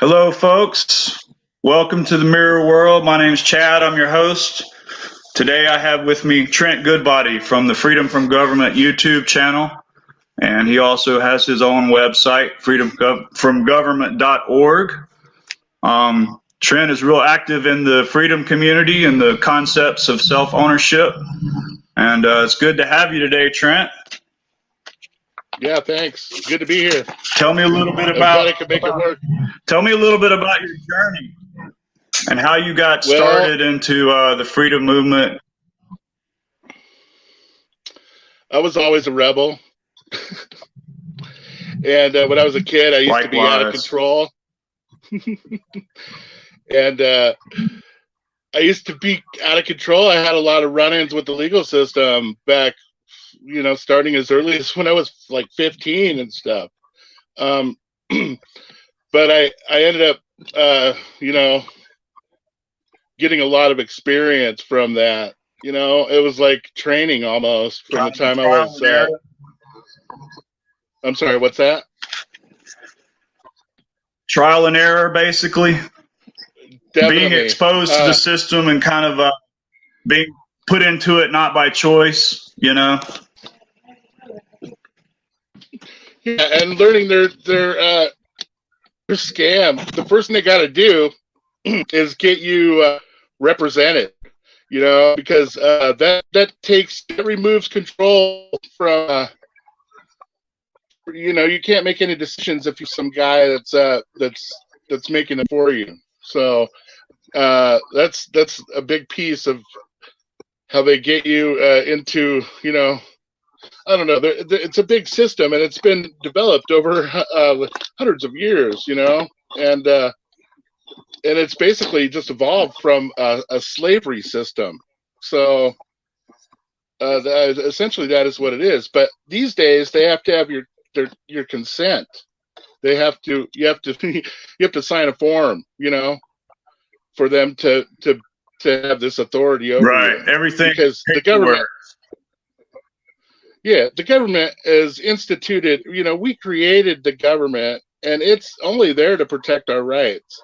Hello, folks. Welcome to the Mirror World. My name's Chad. I'm your host. Today I have with me Trent Goodbaudy from the Freedom from Government YouTube channel, and he also has his own website, freedomfromgovernment.org. Trent is real active in the freedom community and the concepts of self-ownership, and it's good to have you today, Trent. Yeah, thanks. Good to be here. Tell me a little bit I'm about. glad I could make it work. Tell me a little bit about your journey and how you got started into the freedom movement. I was always a rebel, and when I was a kid, I used to be out of control, and I used to be out of control. I had a lot of run-ins with the legal system back, starting as early as when I was like 15 and stuff. But I ended up, getting a lot of experience from that. It was like training almost from the time I was. I'm sorry, what's that? Trial and error, basically. Definitely. Being exposed to the system and kind of being put into it not by choice, Yeah, and learning their scam. The first thing they got to do is get you represented, because that removes control from. You can't make any decisions if you're some guy that's making it for you. So that's a big piece of how they get you into, I don't know. It's a big system, and it's been developed over hundreds of years, and it's basically just evolved from a slavery system. So essentially, that is what it is. But these days, they have to have your consent. You have to sign a form, for them to have this authority over right. you. Everything, because the government. Yeah, the government is instituted. We created the government, and it's only there to protect our rights.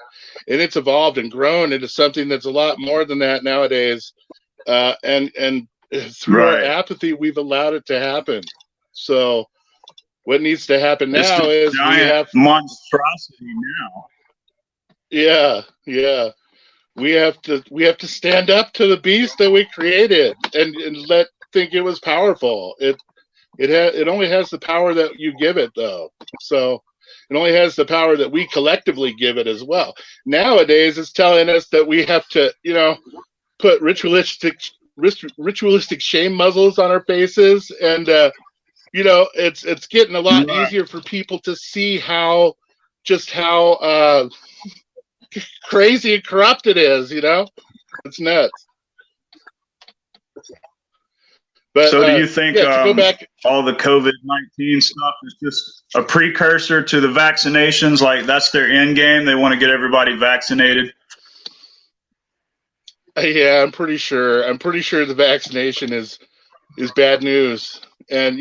And it's evolved and grown into something that's a lot more than that nowadays. And through our apathy, we've allowed it to happen. So what needs to happen now is we have monstrosity now. Yeah. We have to stand up to the beast that we created and think it was powerful. It only has the power that you give it, though. So it only has the power that we collectively give it as well. Nowadays, it's telling us that we have to, put ritualistic shame muzzles on our faces, and it's getting a lot easier for people to see how crazy and corrupt it is. It's nuts. But, so do you think all the COVID-19 stuff is just a precursor to the vaccinations? Like that's their end game? They want to get everybody vaccinated? Yeah, I'm pretty sure. The vaccination is bad news. And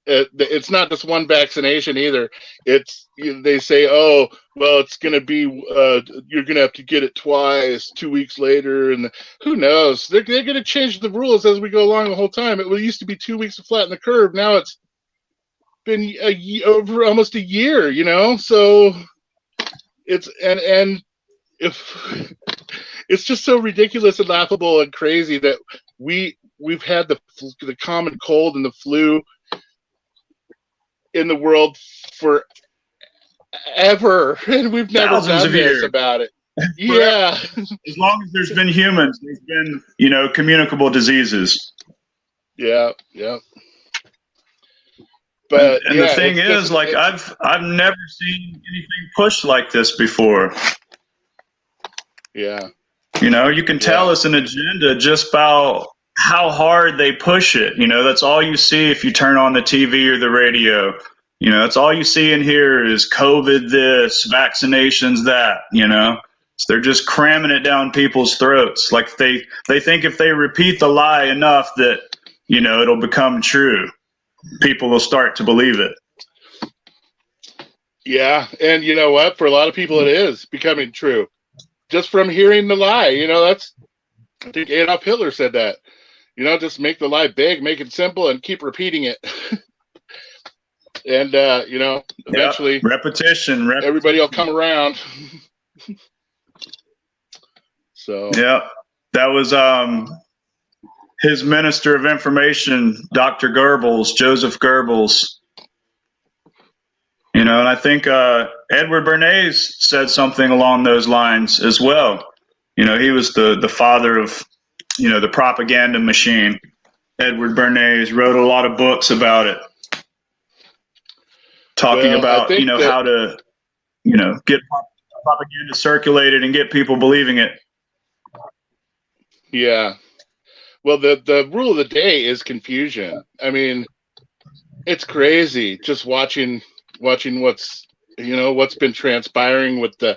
it's not just one vaccination either. It's they say, oh, well, it's going to be you're going to have to get it twice, 2 weeks later, and who knows? They're going to change the rules as we go along the whole time. It used to be 2 weeks to flatten the curve. Now it's been over almost a year. So it's and if it's just so ridiculous and laughable and crazy that we've had the common cold and the flu in the world forever, and we've never done this about it. Yeah. As long as there's been humans, there's been, communicable diseases. Yeah. But the thing is, I've never seen anything pushed like this before. Yeah. You can tell it's an agenda just about how hard they push it. That's all you see if you turn on the TV or the radio. That's all you see in here is COVID this, vaccinations that, So they're just cramming it down people's throats. Like they think if they repeat the lie enough that, it'll become true. People will start to believe it. Yeah, and you know what? For a lot of people, it is becoming true just from hearing the lie. That's, I think Adolf Hitler said that. Just make the lie big, make it simple, and keep repeating it. And Yeah, eventually repetition. everybody will come around. So Yeah, that was his Minister of Information, Dr. Goebbels, Joseph Goebbels. And I think Edward Bernays said something along those lines as well. He was the father of the propaganda machine. Edward Bernays wrote a lot of books about it, talking well, I about think that how to get propaganda circulated and get people believing it. yeah. Well, the rule of the day is confusion. I mean, it's crazy just watching what's been transpiring with the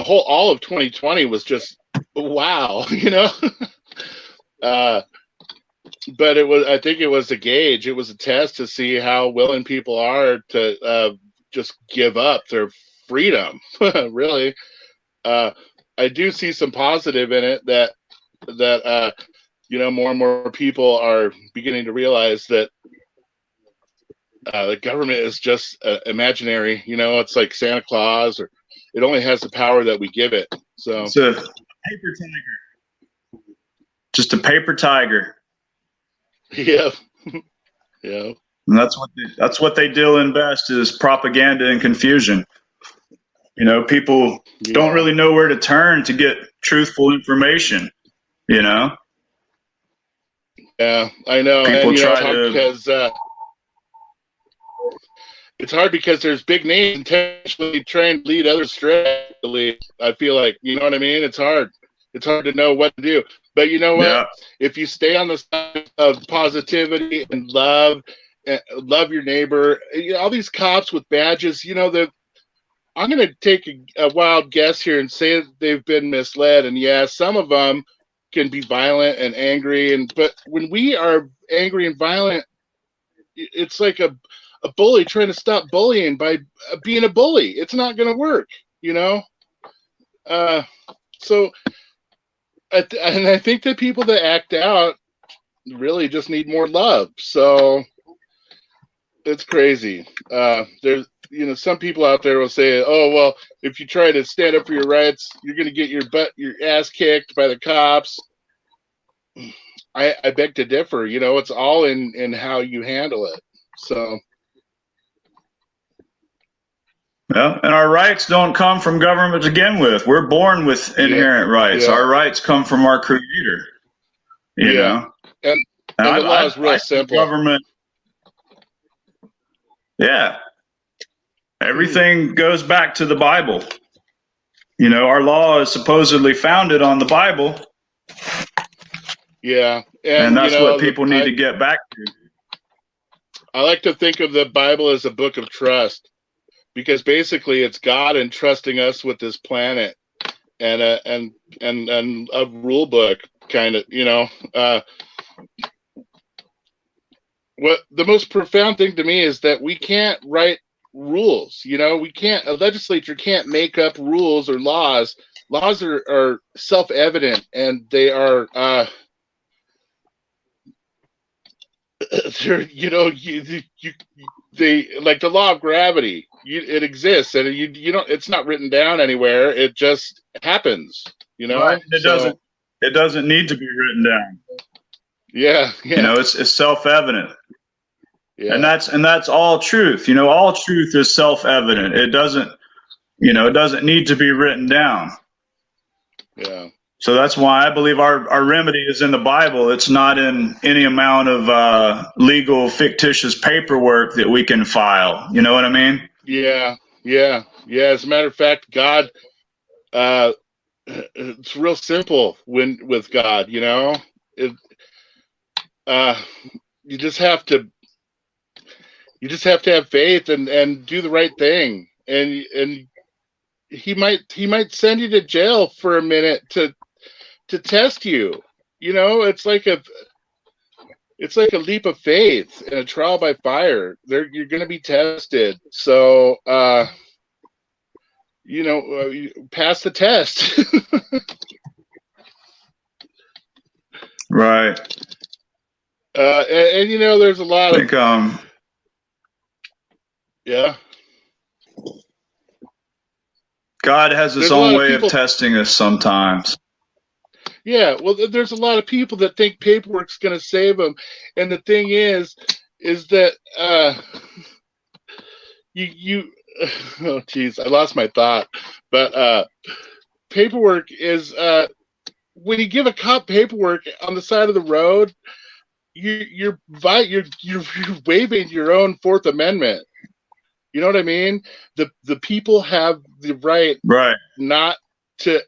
whole all of 2020 was just wow. uh but I think it was a gauge, it was a test to see how willing people are to just give up their freedom. Really. I do see some positive in it, that more and more people are beginning to realize that the government is just imaginary. It's like Santa Claus, or it only has the power that we give it. So It's a paper tiger, just a paper tiger. yeah, yeah. And that's what they deal in best is propaganda and confusion. People don't really know where to turn to get truthful information. Yeah, I know. People And try to. It's hard because there's big names intentionally trying to lead others astray. I feel like, you know what I mean? It's hard. It's hard to know what to do. But you know what? Yeah. If you stay on the side of positivity and love your neighbor, all these cops with badges, I'm going to take a wild guess here and say that they've been misled. And yeah, some of them can be violent and angry. But when we are angry and violent, it's like a bully trying to stop bullying by being a bully. It's not going to work, So, and I think that people that act out really just need more love. So it's crazy. There's, some people out there will say, "Oh, well, if you try to stand up for your rights, you're going to get your ass kicked by the cops." I beg to differ. It's all in how you handle it. So. Yeah, and our rights don't come from government to begin with. We're born with inherent rights. Yeah. Our rights come from our Creator. You know, and the law is real simple. Government. Yeah, everything goes back to the Bible. Our law is supposedly founded on the Bible. Yeah, and that's what people need to get back to. I like to think of the Bible as a book of trust, because basically it's God entrusting us with this planet and a rule book, kind of. What the most profound thing to me is that we can't write rules. A legislature can't make up rules or laws. Laws are self-evident, and they are they like the law of gravity. It exists, and you don't. It's not written down anywhere. It just happens. Right. It doesn't need to be written down. Yeah. It's self-evident. Yeah. And that's all truth. All truth is self-evident. It doesn't need to be written down. Yeah. So that's why I believe our remedy is in the Bible. It's not in any amount of legal, fictitious paperwork that we can file. You know what I mean? Yeah. As a matter of fact, God, it's real simple with God. You just have to have faith and do the right thing, and he might send you to jail for a minute to test you. It's like it's like a leap of faith and a trial by fire. You're going to be tested. So, pass the test. Right. And there's a lot I think, of, yeah. God has his There's a own lot of way of people. testing us sometimes. Yeah, well, there's a lot of people that think paperwork's going to save them, and the thing is that you oh geez, I lost my thought. But paperwork is when you give a cop paperwork on the side of the road, you're waiving your own Fourth Amendment. You know what I mean? The people have the right not to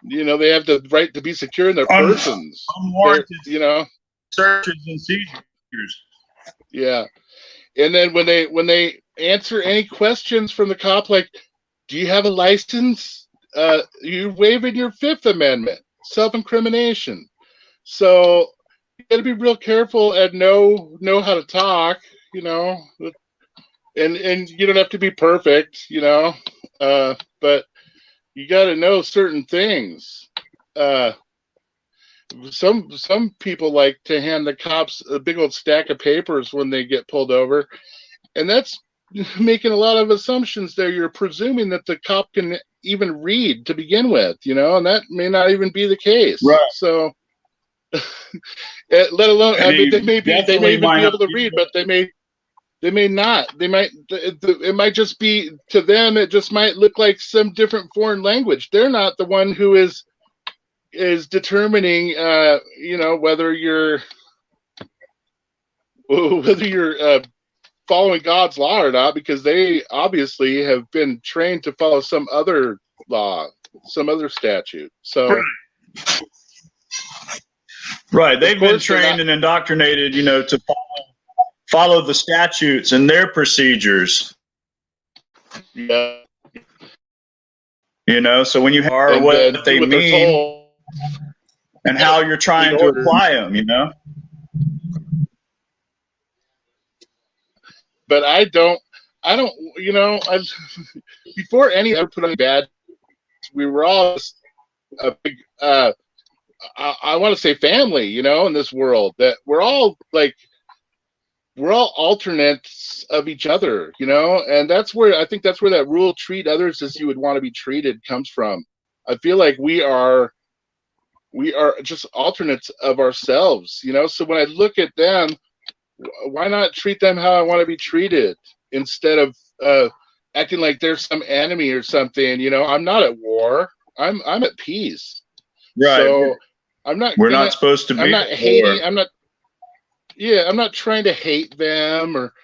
they have the right to be secure in their persons. Unwarranted searches and seizures. Yeah. And then when they answer any questions from the cop, like, do you have a license? You're waiving your Fifth Amendment, self-incrimination. So you got to be real careful and know how to talk, and you don't have to be perfect, but you got to know certain things. Some people like to hand the cops a big old stack of papers when they get pulled over, and that's making a lot of assumptions there. You're presuming that the cop can even read to begin with, and that may not even be the case. Right. So, let alone, I mean, they may even be able to read, but they may not. It might just be, to them, it just might look like some different foreign language. They're not the one who is determining, whether you're following God's law or not, because they obviously have been trained to follow some other law, some other statute. So, right, they've been trained and indoctrinated, to follow the statutes and their procedures. Yeah. So when you are what they mean and how you're trying to apply them, But I don't, before any ever put on bad, we were all a big, I want to say family, in this world, that we're all alternates of each other, and I think that's where that rule, treat others as you would want to be treated, comes from. I feel like we are just alternates of ourselves, so when I look at them, why not treat them how I want to be treated, instead of acting like they're some enemy or something? I'm not at war. I'm at peace. Right. So we're not supposed to be. I'm not hating. I'm not trying to hate them, or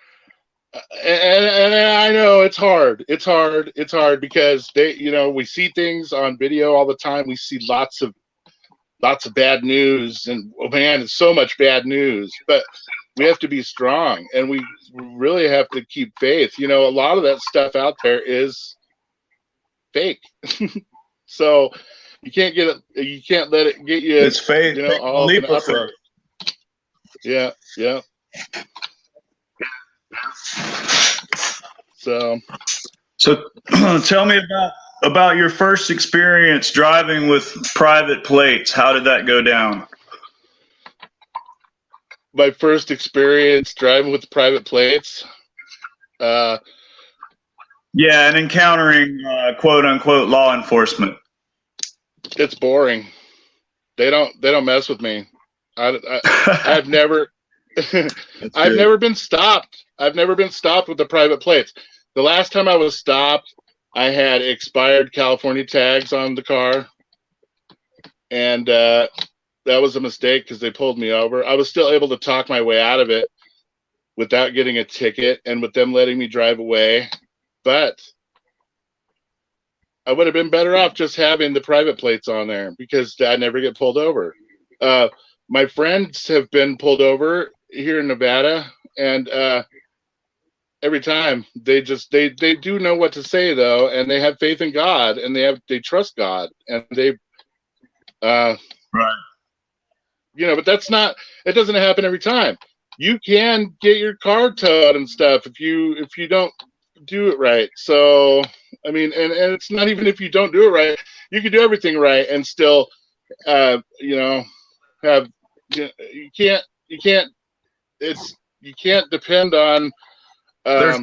and I know it's hard. It's hard because we see things on video all the time. We see lots of bad news, and man, it's so much bad news. But we have to be strong, and we really have to keep faith. A lot of that stuff out there is fake. So you can't let it get you. It's faith. All up in the uproar. Yeah. So tell me about your first experience driving with private plates. How did that go down? My first experience driving with private plates. Yeah, and encountering quote unquote law enforcement. It's boring. They don't mess with me. I've never I've never been stopped. I've never been stopped with the private plates. The last time I was stopped, I had expired California tags on the car, and that was a mistake because they pulled me over. I was still able to talk my way out of it without getting a ticket and with them letting me drive away, but I would have been better off just having the private plates on there, because I never get pulled over. My friends have been pulled over here in Nevada, and every time they do know what to say, though, and they have faith in God, and they trust God, and they right. but it doesn't happen every time. You can get your car towed and stuff if you don't do it right. So, I mean, and it's not even if you don't do it right, you can do everything right and still, have, you can't, you can't depend on, There's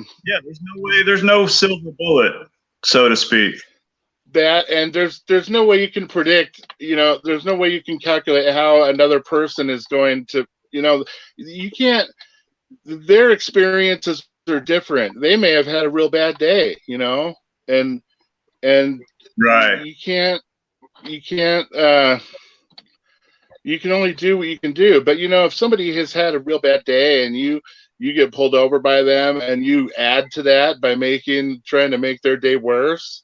there's no silver bullet, so to speak. that, and there's no way you can predict, there's no way you can calculate how another person is going to, you can't, their experiences are different. They may have had a real bad day, and Right. you can't, you can only do what you can do. But if somebody has had a real bad day and you get pulled over by them and you add to that by trying to make their day worse,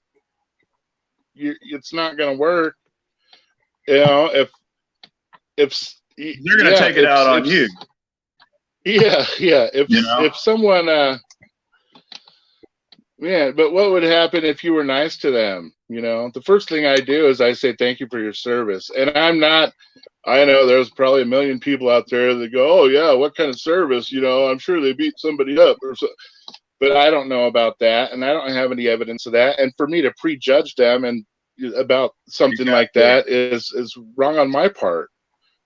it's not going to work. If they're going to take it out on you. Yeah. If someone, but what would happen if you were nice to them? The first thing I do is I say thank you for your service, and I know there's probably a million people out there that go, oh yeah, what kind of service? I'm sure they beat somebody up or so. But I don't know about that, and I don't have any evidence of that. And for me to prejudge them and about something like that is wrong on my part.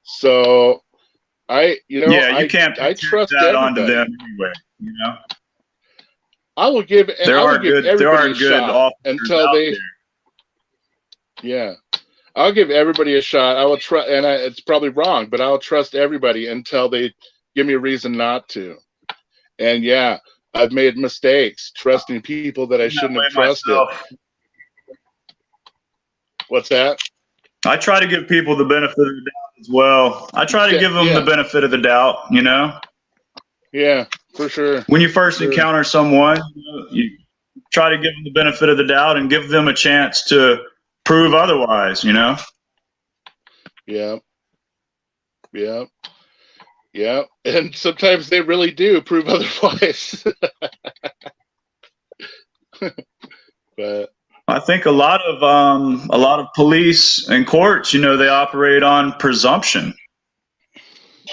So you can't I trust that everybody. onto them anyway. I will give everybody a shot until they. Yeah, I'll give everybody a shot. I will try, and it's probably wrong, but I'll trust everybody until they give me a reason not to. And yeah, I've made mistakes trusting people that I shouldn't have trusted. What's that? I try to give people the benefit of the doubt as well. I try to give them the benefit of the doubt, Yeah, for sure. When you first encounter someone, you try to give them the benefit of the doubt and give them a chance to prove otherwise, Yeah. And sometimes they really do prove otherwise. But I think a lot of police and courts, they operate on presumption.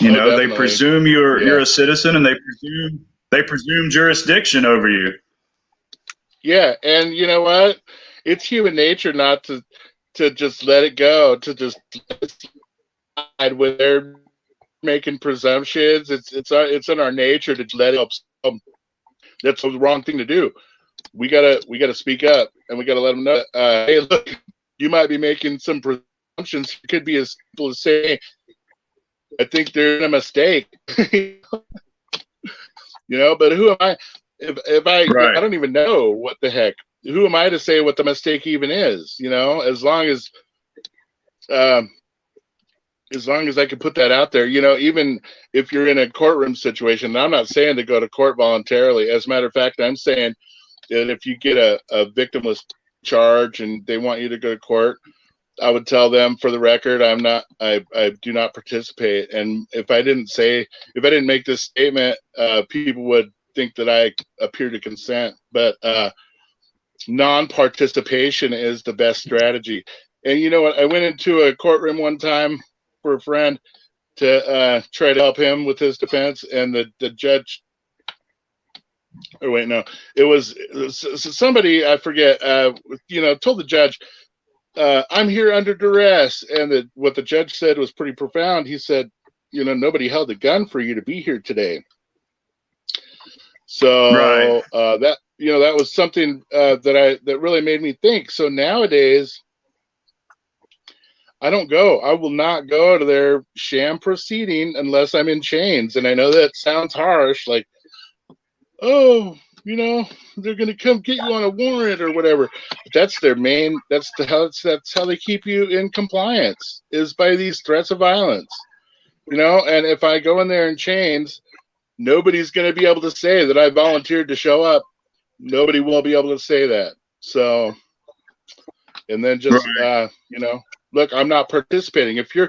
They presume you're a citizen, and they presume jurisdiction over you. Yeah, and you know what? It's human nature not to just let it go, to just when they're making presumptions. It's in our nature to let it go. That's the wrong thing to do. We gotta speak up, and we gotta let them know. Hey, look, you might be making some presumptions. It could be as simple as saying, "I think there's a mistake." But who am I? If I don't even know what the heck. Who am I to say what the mistake even is? As long as I can put that out there, even if you're in a courtroom situation, and I'm not saying to go to court voluntarily. As a matter of fact, I'm saying that if you get a victimless charge and they want you to go to court, I would tell them, for the record, I do not participate. And if I didn't make this statement, people would think that I appear to consent. But non-participation is the best strategy. And you know what? I went into a courtroom one time for a friend to try to help him with his defense, and the judge. Or wait, no, it was somebody, I forget. Told the judge, I'm here under duress. And what the judge said was pretty profound. He said, nobody held a gun for you to be here today. So that was something that really made me think. So nowadays, I don't go. I will not go to their sham proceeding unless I'm in chains. And I know that sounds harsh, like, oh, they're going to come get you on a warrant or whatever. But that's their main. That's how they keep you in compliance, is by these threats of violence. And if I go in there in chains, nobody's going to be able to say that I volunteered to show up. Nobody will be able to say that. So, and then just look, I'm not participating. If you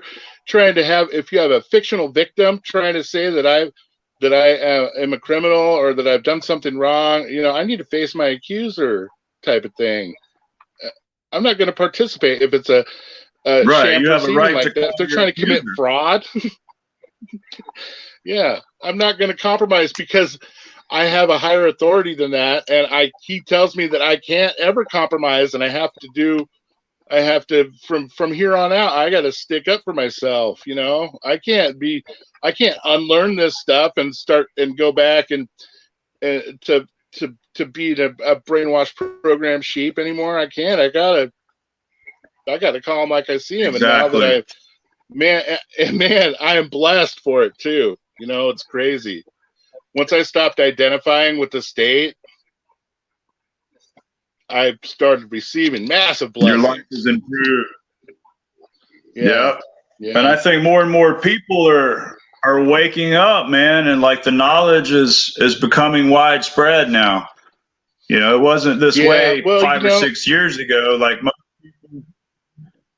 have a fictional victim trying to say that I am a criminal or that I've done something wrong, I need to face my accuser type of thing. I'm not going to participate if it's a Right. sham You have a proceeding right like to that. call If they're your trying to commit accuser. fraud, yeah, I'm not going to compromise because I have a higher authority than that, and he tells me that I can't ever compromise, and I have to from here on out. I got to stick up for myself. I can't unlearn this stuff and start and go back and to be a brainwashed program sheep anymore. I can't. I gotta call him like I see him. And now that Exactly. man, I am blessed for it too. It's crazy. Once I stopped identifying with the state, I started receiving massive Your life is blessings. improved. Yeah, Yep. And yeah, I think more and more people are waking up, man, and like the knowledge is becoming widespread now. It wasn't this yeah. way Well, 5 or 6 years ago. Like most people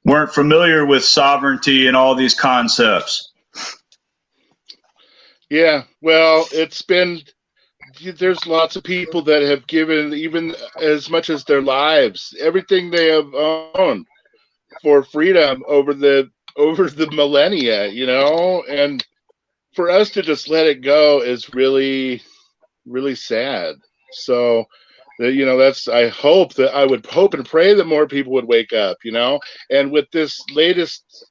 weren't familiar with sovereignty and all these concepts. yeah. Well, there's lots of people that have given even as much as their lives, everything they have owned for freedom over the millennia, and for us to just let it go is really, really sad. So I would hope and pray that more people would wake up, and with this latest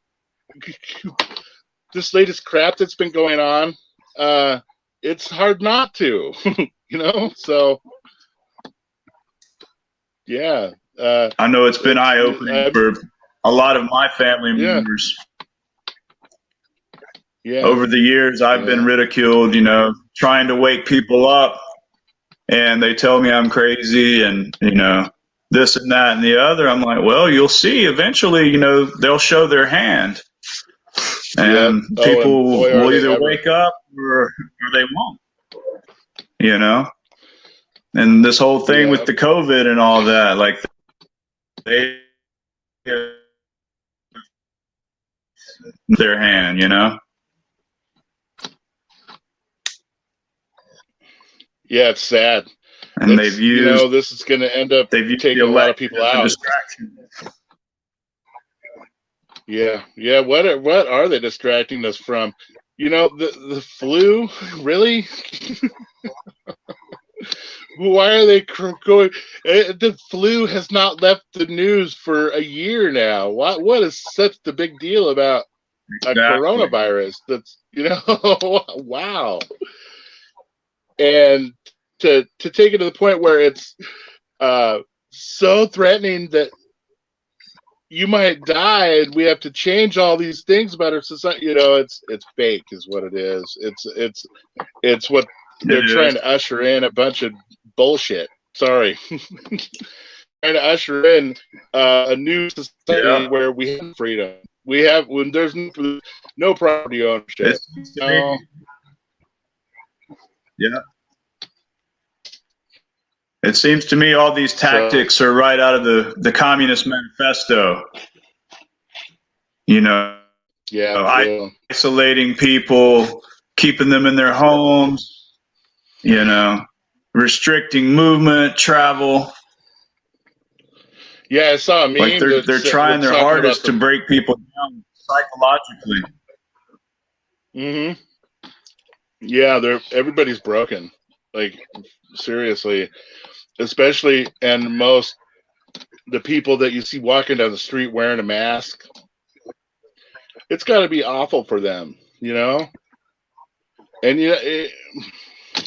crap that's been going on, it's hard not to, so yeah. I know it's been eye opening I'm, for a lot of my family yeah, members. yeah, Over the years, I've been yeah, ridiculed, trying to wake people up, and they tell me I'm crazy and, this and that and the other. I'm like, well, you'll see eventually, they'll show their hand, yep. and Oh, and people boy, are will they either ever. wake up or they won't, you know? And this whole thing with Yeah, the COVID and all that, like they their hand. yeah, it's sad. And they've used This is going to end up the taking a lot of election people as a out. distraction. Yeah, yeah. What are they distracting us from? The flu, really? Why are they going? The flu has not left the news for a year now. What is such the big deal about a Exactly. coronavirus? That's wow. And to take it to the point where it's so threatening that you might die, and we have to change all these things about our society. It's fake, is what it is. It's what they're It trying is. to usher in, a bunch of bullshit. Sorry, trying to usher in a new society Yeah. where we have freedom. We have when there's no property It ownership. seems to me. Yeah. It seems to me all these So tactics are right out of the Communist Manifesto. You know, yeah, well, isolating people, keeping them in their homes, you know, restricting movement, travel. yeah. I saw a Like meme they're trying that's their talking about hardest the. to break people down psychologically. Mm-hmm. Yeah, everybody's broken. Like seriously, especially and most the people that you see walking down the street wearing a mask. It's got to be awful for them, And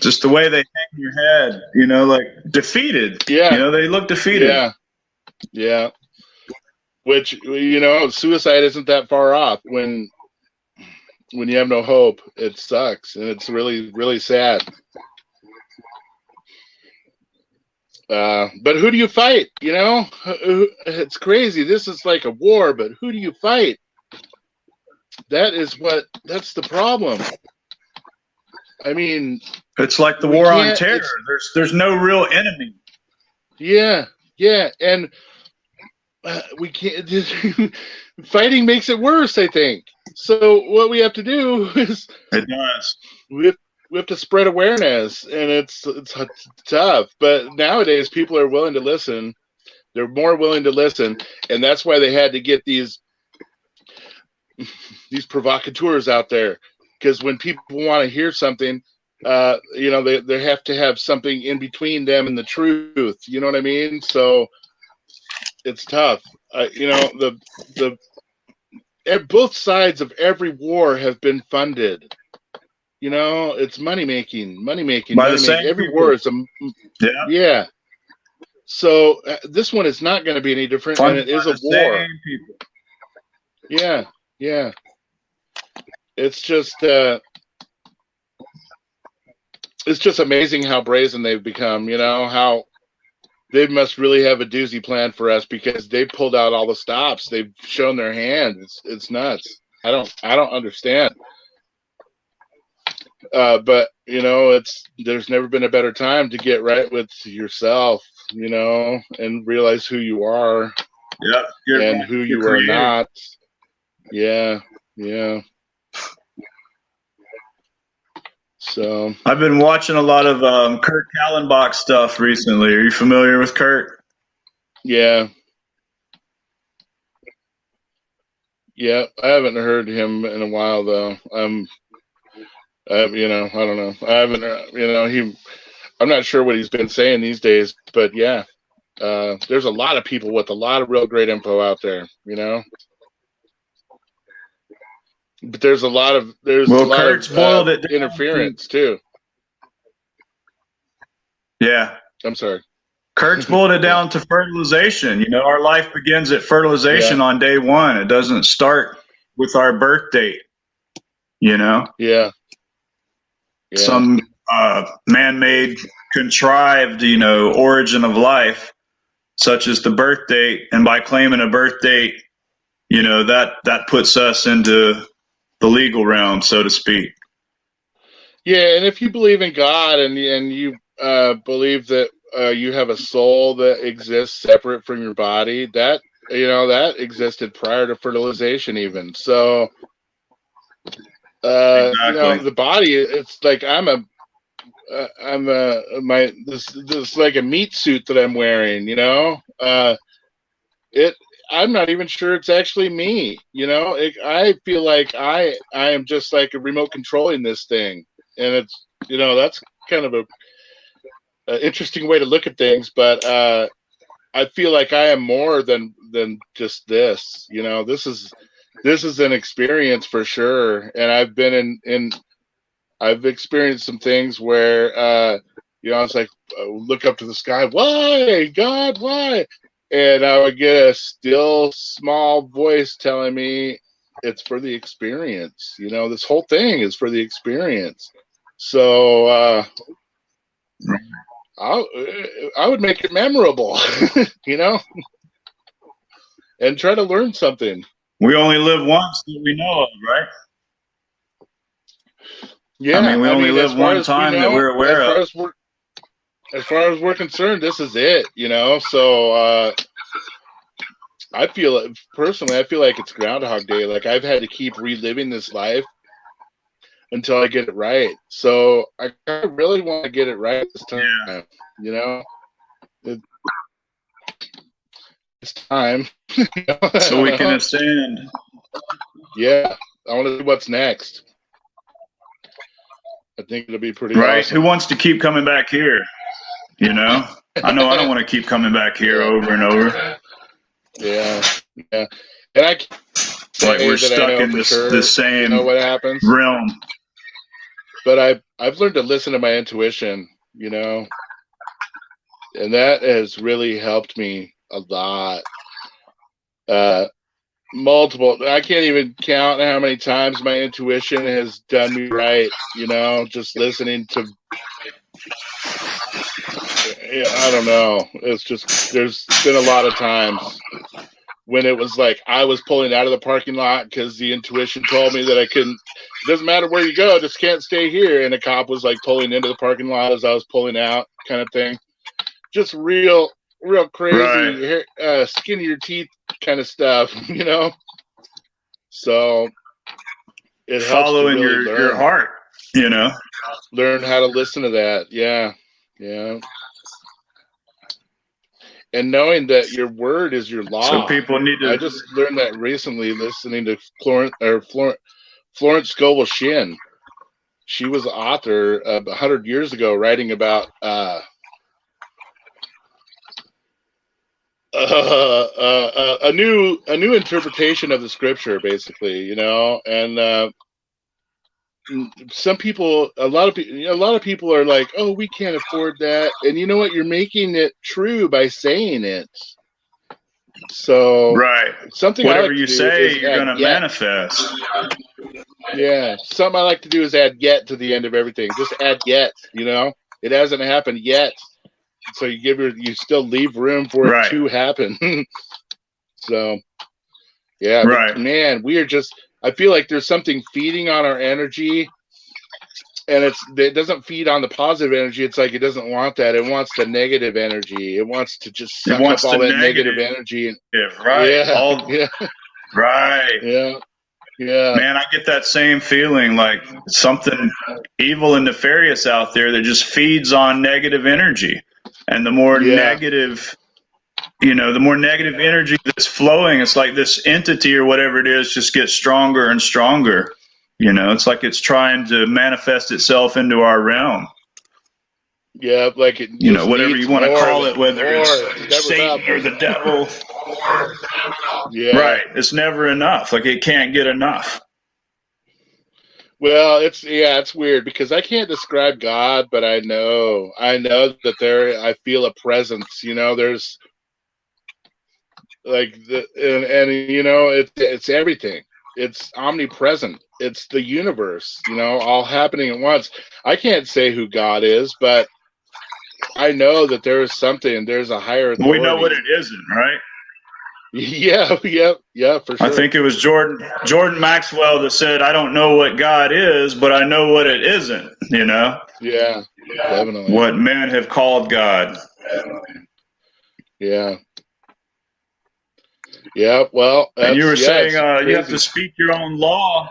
Just the way they hang your head, like defeated. yeah, They look defeated. yeah, yeah. Which suicide isn't that far off when you have no hope. It sucks, and it's really, really sad. But who do you fight? It's crazy. This is like a war, but who do you fight? That's the problem. I mean, It's like the we war on can't. terror. There's no real enemy. Yeah, yeah, and we can't. Fighting makes it worse, I think. So what we have to do is It does. we have to spread awareness, and it's tough. But nowadays, people are willing to listen. They're more willing to listen, and that's why they had to get these these provocateurs out there, because when people want to hear something, they have to have something in between them and the truth. You know what I mean? So it's tough. Both sides of every war have been funded. It's money making. By the same Every people. war is Yeah. So this one is not going to be any different, and it is a war. Same people. Yeah. It's just amazing how brazen they've become. How they must really have a doozy plan for us, because they pulled out all the stops. They've shown their hand. It's nuts. I don't understand. But there's never been a better time to get right with yourself, and realize who you are. Yep. And who you are not. Yeah. So I've been watching a lot of Kurt Kallenbach stuff recently. Are you familiar with Kurt? Yeah. I haven't heard him in a while though. I don't know. I haven't. I'm not sure what he's been saying these days, but yeah, there's a lot of people with a lot of real great info out there. But there's a lot of Kurt's boiled it down interference too. Yeah. I'm sorry. Kurt's boiled it down to fertilization. Our life begins at fertilization on day one. It doesn't start with our birth date. Yeah. Some man-made, contrived, origin of life, such as the birth date. And by claiming a birth date, that puts us into the legal realm, so to speak. Yeah, and if you believe in God and you believe that you have a soul that exists separate from your body, that existed prior to fertilization even. So Exactly. the body, it's like this like a meat suit that I'm wearing, I'm not even sure it's actually me. I feel like I am just like a remote controlling this thing, and it's that's kind of a interesting way to look at things. But I feel like I am more than just this. This is an experience for sure, and I've been I've experienced some things where I was like, look up to the sky, why, God, why? And I would get a still small voice telling me it's for the experience. This whole thing is for the experience. So I would make it memorable, and try to learn something. We only live once that we know of, right? Yeah, we only live one time that we're aware of. As far as we're concerned, this is it, So I feel like it's Groundhog Day. Like I've had to keep reliving this life until I get it right. So I really want to get it right this time. It's time. So we can ascend. Yeah, I want to see what's next. I think it'll be pretty awesome. Who wants to keep coming back here? I know I don't want to keep coming back here over and over. Yeah. And I like we're stuck in the same what happens. realm. But I've learned to listen to my intuition, and that has really helped me a lot. Multiple. I can't even count how many times my intuition has done me right. Just listening to. I don't know. It's just there's been a lot of times when it was like I was pulling out of the parking lot because the intuition told me that I couldn't. It doesn't matter where you go, just can't stay here. And a cop was like pulling into the parking lot as I was pulling out, kind of thing. Just real crazy, skin of your teeth kind of stuff, So it helps following to really your heart, learn how to listen to that. Yeah. and knowing that your word is your So law. people need I to. just learned that recently listening to Florence Scovel Shinn. She was an author 100 years ago writing about a new interpretation of the scripture, basically, you know. And some people, a lot of people are like, "Oh, we can't afford that," and you know what? You're making it true by saying it. So Right. something I Whatever like to you do say, is you're add going to yet. manifest. Yeah, something I like to do is add yet to the end of everything. Just add yet. You know, it hasn't happened yet, so you still leave room for it Right. to happen. So, yeah, but Right. man, we are just. I feel like there's something feeding on our energy, and it doesn't feed on the positive energy. It's like it doesn't want that. It wants the negative energy. It wants to just It suck up wants all the that negative negative. energy. And Right. yeah, All yeah, right. yeah, yeah, Man, I get that same feeling like something evil and nefarious out there that just feeds on negative energy. And the more yeah, negative, the more negative energy that's flowing, it's like this entity or whatever it is just gets stronger and stronger. It's like it's trying to manifest itself into our realm. yeah. Like it just Whatever needs you want to more, call it, whether more. It's it's never enough. Satan or the devil. Yeah. Right. It's never enough. Like it can't get enough. Well, it's weird because I can't describe God, but I know that I feel a presence. You know, there's like it's everything. It's omnipresent. It's the universe. You know, all happening at once. I can't say who God is, but I know that there is something. There's a higher We know what authority. it isn't, right? Yeah, yeah, for I sure. think it was Jordan Maxwell that said, "I don't know what God is, but I know what it isn't." Yeah, definitely. What men have called God. Yeah, yeah. Well, And you were saying it's you have to crazy. speak your own law.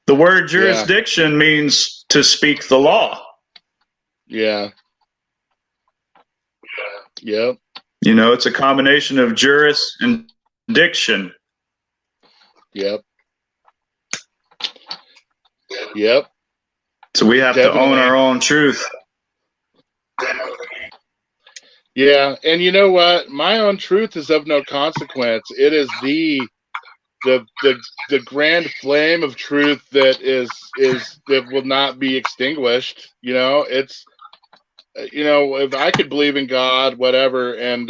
The word Yeah, jurisdiction means to speak the law. yeah, yep, It's a combination of juris and diction. yep, yep. So we have to own Definitely. our own truth. Yeah, and you know what? My own truth is of no consequence. It is the grand flame of truth that will not be extinguished. You know, it's if I could believe in God, whatever, and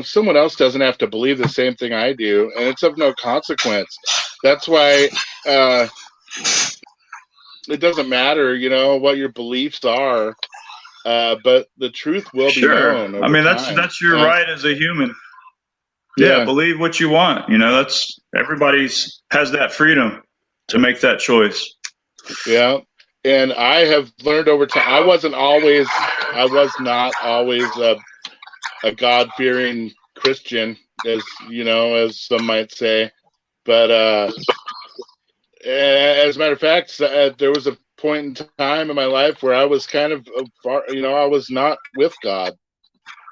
someone else doesn't have to believe the same thing I do, and it's of no consequence. That's why it doesn't matter, what your beliefs are. But the truth will be Sure. known I over mean, time. that's your And right as a human. Yeah, yeah, believe what you want. That's everybody's has that freedom to make that choice. yeah. And I have learned over time. I was not always a God-fearing Christian, as some might say. But as a matter of fact, there was a point in time in my life where I was kind of far. I was not with God,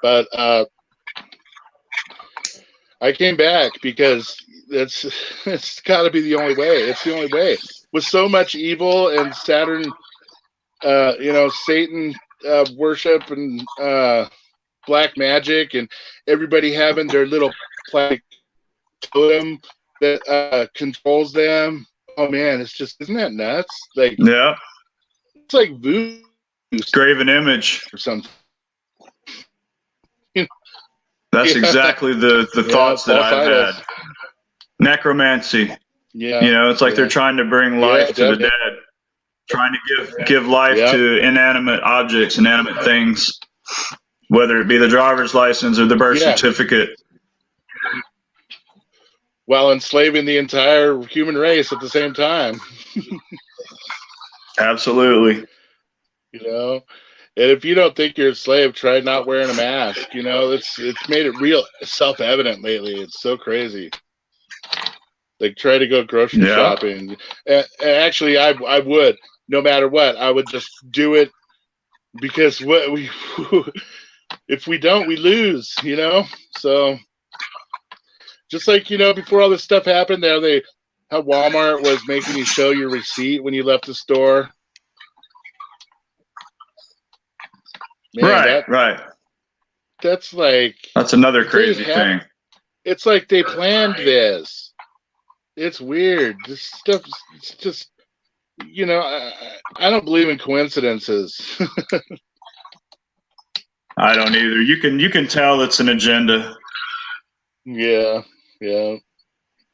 but I came back because it's got to be the only way. It's the only way. With so much evil and Saturn, Satan worship and black magic, and everybody having their little plastic totem that controls them. Oh man, isn't that nuts? Like Yeah, it's like voodoo graven image. or something. That's Yeah, exactly the yeah, thoughts that false I've had. idols. Necromancy. Yeah, It's like they're yeah, trying to bring yeah, life to the definitely. dead, trying to give life Yeah, to inanimate objects, inanimate things, whether it be the driver's license or the birth yeah. certificate. While enslaving the entire human race at the same time. Absolutely. And if you don't think you're a slave, try not wearing a mask. It's made it real self-evident lately. It's so crazy. Like try to go grocery Yeah. shopping. And actually, I would, no matter what, I would just do it because if we don't, we lose, So just like, before all this stuff happened there, how Walmart was making you show your receipt when you left the store. Man, right. That's like, that's another crazy thing. It's like they planned this. It's weird. This stuff is just, I don't believe in coincidences. I don't either. You can tell it's an agenda. Yeah.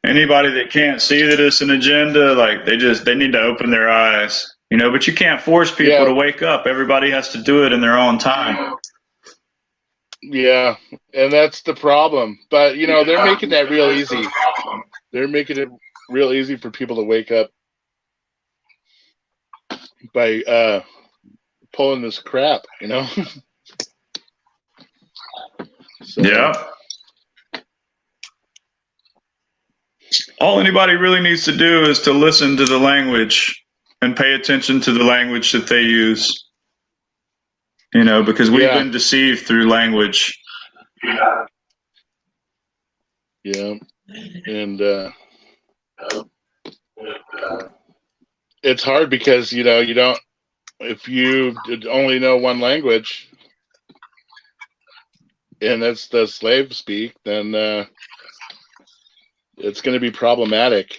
Anybody that can't see that it's an agenda, like they need to open their eyes, but you can't force people to wake up. Everybody has to do it in their own time. Yeah, and that's the problem. But, they're making that real easy. They're making it real easy for people to wake up by pulling this crap, So, yeah. All anybody really needs to do is to listen to the language and pay attention to the language that they use. Because we've been deceived through language. Yeah. And it's hard because, you don't, if you only know one language and that's the slave speak, then it's going to be problematic.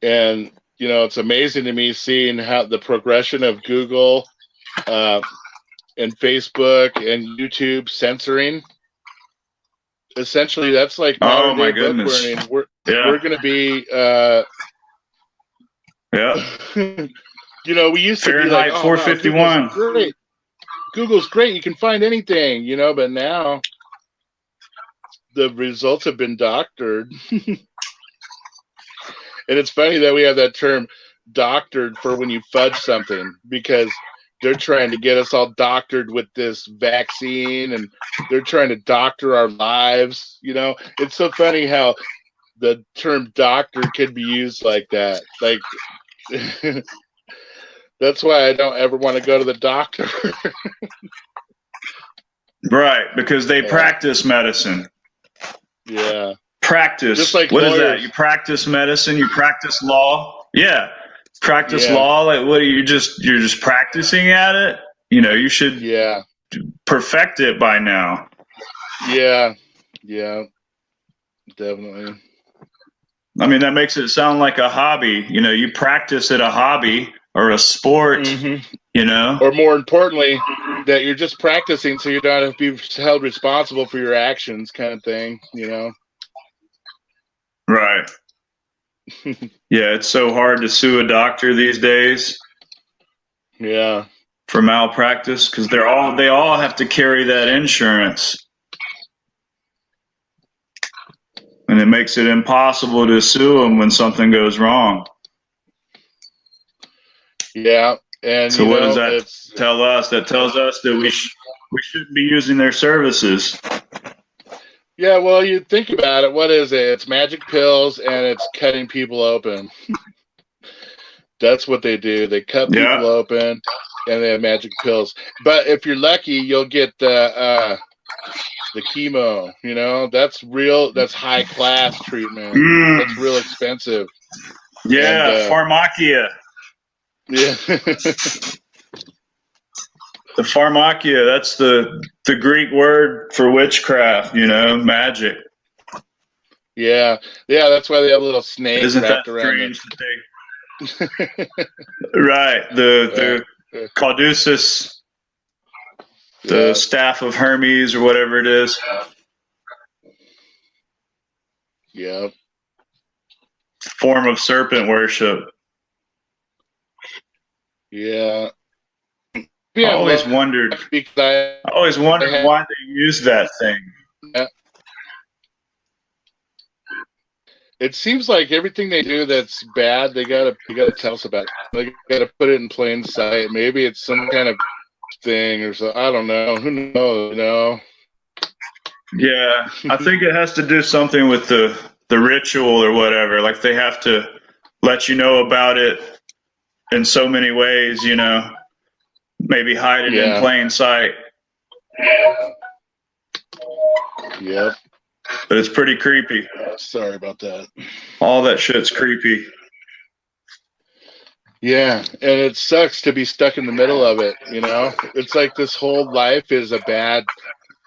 And, it's amazing to me seeing how the progression of Google and Facebook and YouTube censoring. Essentially, that's like modern day book learning. We're going to be, we used to Fahrenheit be like, 451. Google's great. You can find anything, but now the results have been doctored. And it's funny that we have that term doctored for when you fudge something, because they're trying to get us all doctored with this vaccine, and they're trying to doctor our lives. It's so funny how the term doctor can be used like that. Like, that's why I don't ever want to go to the doctor. Right, because they practice medicine. Yeah. Practice. Just like what lawyers. Is that? You practice medicine, you practice law. Yeah. Practice law. Like, what are you're just practicing at it? You should perfect it by now. Yeah, definitely. I mean, that makes it sound like a hobby. You practice at a hobby or a sport, Or more importantly, that you're just practicing so you don't have to be held responsible for your actions, kind of thing, Right. Yeah, it's so hard to sue a doctor these days. Yeah. For malpractice, because they all have to carry that insurance. And it makes it impossible to sue them when something goes wrong. Yeah, and so what does that tell us? That tells us that we shouldn't be using their services. Yeah, well, you think about it. What is it? It's magic pills, and it's cutting people open. That's what they do. They cut people open, and they have magic pills. But if you're lucky, you'll get the chemo. That's real. That's high class treatment. That's real expensive. Yeah, and, pharmakia. Yeah. The pharmakia, that's the Greek word for witchcraft, magic. Yeah, that's why they have a little snake. Isn't wrapped that around strange that they... Right, the Caduceus, the staff of Hermes, or whatever it is. Yeah. Form of serpent worship. Yeah. I always wondered why they use that thing. Yeah. It seems like everything they do that's bad, they gotta tell us about it. They gotta put it in plain sight. Maybe it's some kind of thing or so. I don't know. Who knows? Yeah, I think it has to do something with the ritual or whatever. Like they have to let you know about it in so many ways, maybe hide it in plain sight. Yep. But it's pretty creepy. Sorry about that. All that shit's creepy. Yeah, and it sucks to be stuck in the middle of it, you know? It's like this whole life is a bad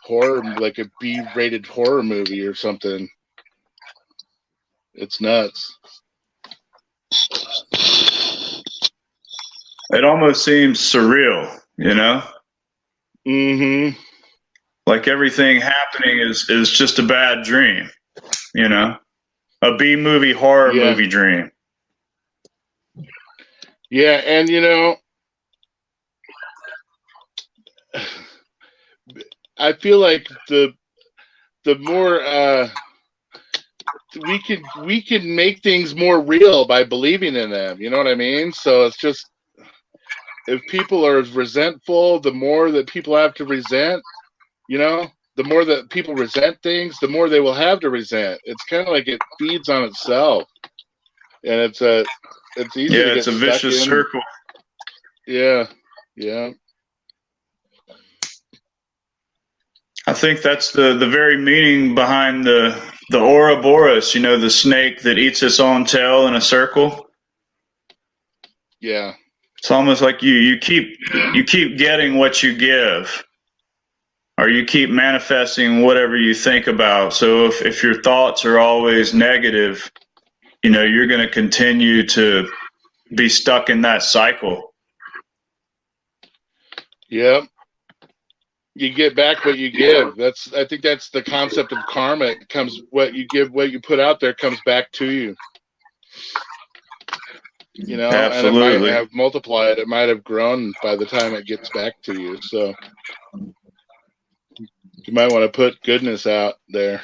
horror, like a B-rated horror movie or something. It's nuts. It almost seems surreal, you know? Mm-hmm. Like everything happening is just a bad dream, you know? A B-movie horror movie dream. Yeah, and you know, I feel like the more we can make things more real by believing in them. You know what I mean? So it's just, if people are resentful, the more that people have to resent, you know, the more that people resent things, the more they will have to resent. It's kind of like it feeds on itself, and it's easy to get it's a stuck vicious in. circle. Yeah. I think that's the very meaning behind the Ouroboros, you know, the snake that eats its own tail in a circle. Yeah. It's almost like you keep getting what you give, or you keep manifesting whatever you think about. So if your thoughts are always negative, you know, you're going to continue to be stuck in that cycle. Yep. You get back what you give. I think that's the concept of karma. It comes, what you give, what you put out there comes back to you. You know, Absolutely. And it might have multiplied. It might have grown by the time it gets back to you. So you might want to put goodness out there.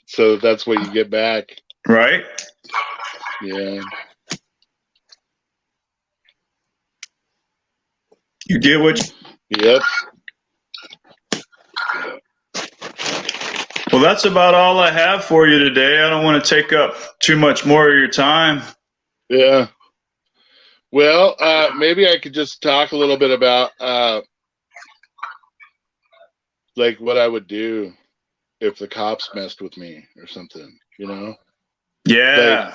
So that's what you get back. Right? Yeah. You get what Yep. Well, that's about all I have for you today. I don't want to take up too much more of your time. Yeah. Well, maybe I could just talk a little bit about like what I would do if the cops messed with me or something, you know? Yeah.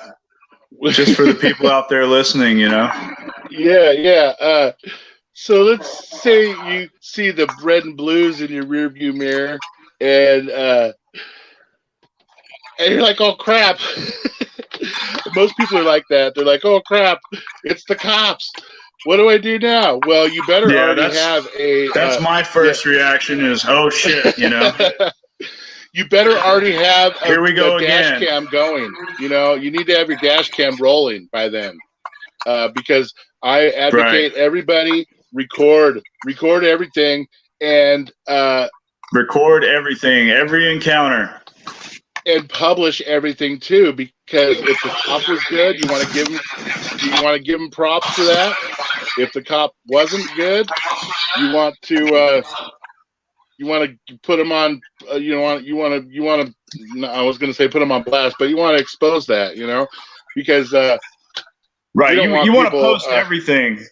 Like, just for the people out there listening, you know? Yeah. So let's say you see the red and blues in your rearview mirror, and you're like, "Oh crap!" Most people are like that. They're like, "Oh crap! It's the cops. What do I do now?" Well, you better already have a. That's my first reaction is, "Oh shit!" You know. You better already have a dash cam going. You know, you need to have your dash cam rolling by then, because I advocate everybody record everything, and record everything, every encounter, and publish everything too. Because if the cop was good, you want to give him props for that. If the cop wasn't good, you want to put him on. You want to. I was going to say put him on blast, but you want to expose that, you know, because right. You want to post everything.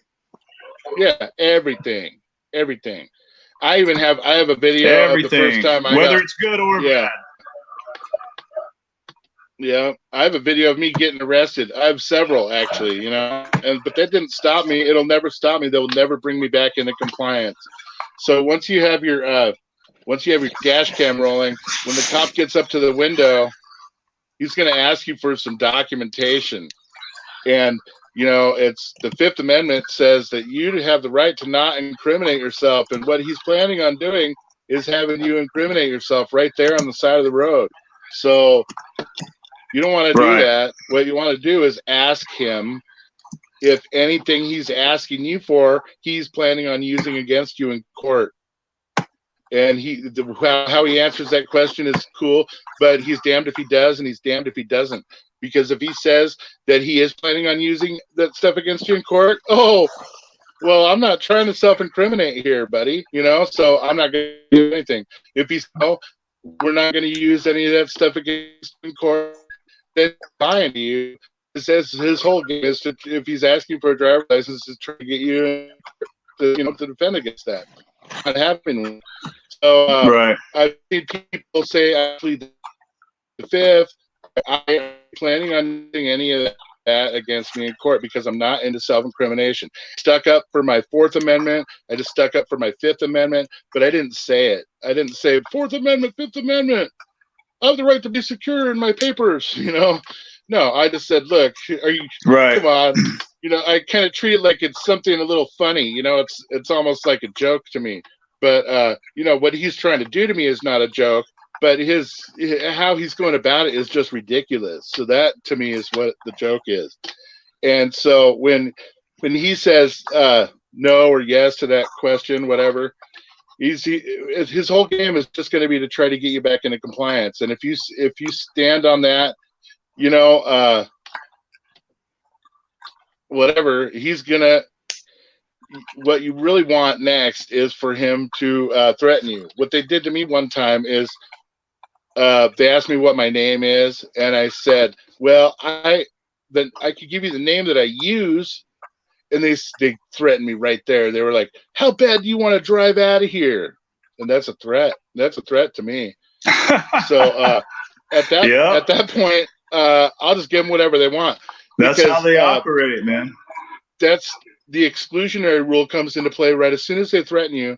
Yeah, everything. I have a video of the first time whether it's good or bad. Yeah, I have a video of me getting arrested. I have several actually, you know, but that didn't stop me. It'll never stop me. They'll never bring me back into compliance. So once you have your dash cam rolling, when the cop gets up to the window, he's going to ask you for some documentation. And you know, it's the Fifth Amendment says that you have the right to not incriminate yourself. And what he's planning on doing is having you incriminate yourself right there on the side of the road. So you don't want to do that. What you want to do is ask him if anything he's asking you for, he's planning on using against you in court. And how he answers that question is cool, but he's damned if he does and he's damned if he doesn't. Because if he says that he is planning on using that stuff against you in court, oh, well, I'm not trying to self-incriminate here, buddy. You know, so I'm not going to do anything. If he's, oh, we're not going to use any of that stuff against you in court, then fine to you. says his whole game is to, if he's asking for a driver's license, to try to get you to defend against that. Not happening. So Right. I've seen people say I plead the fifth. I am planning on doing any of that against me in court because I'm not into self-incrimination. Stuck up for my Fourth Amendment. I just stuck up for my Fifth Amendment, but I didn't say it. I didn't say Fourth Amendment, Fifth Amendment. I have the right to be secure in my papers, No, I just said, look, Right. come on. I kind of treat it like it's something a little funny. It's almost like a joke to me. But, what he's trying to do to me is not a joke, but how he's going about it is just ridiculous. So that to me is what the joke is. And so when he says no or yes to that question, whatever, his whole game is just going to be to try to get you back into compliance. And if you stand on that, whatever, he's gonna. What you really want next is for him to threaten you. What they did to me one time is they asked me what my name is, and I said, "Well, I could give you the name that I use." And they threatened me right there. They were like, "How bad do you want to drive out of here?" And that's a threat. That's a threat to me. So at that point, I'll just give them whatever they want. That's how they operate, man. That's the exclusionary rule comes into play right as soon as they threaten you,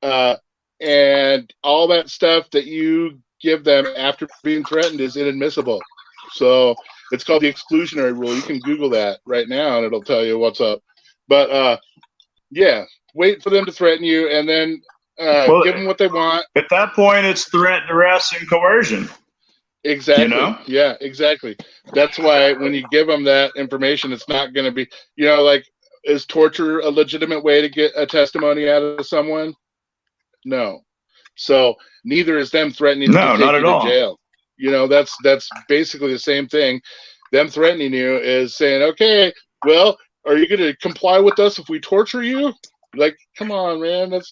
and all that stuff that you give them after being threatened is inadmissible. So it's called the exclusionary rule. You can Google that right now, and it'll tell you what's up. But yeah, wait for them to threaten you, and then give them what they want. At that point, it's threat, duress, and coercion. Exactly. Yeah, exactly. That's why when you give them that information, it's not going to be, like, is torture a legitimate way to get a testimony out of someone? No. So neither is them threatening to take you to jail. That's basically the same thing. Them threatening you is saying, okay, well, are you going to comply with us if we torture you? Like, come on, man. That's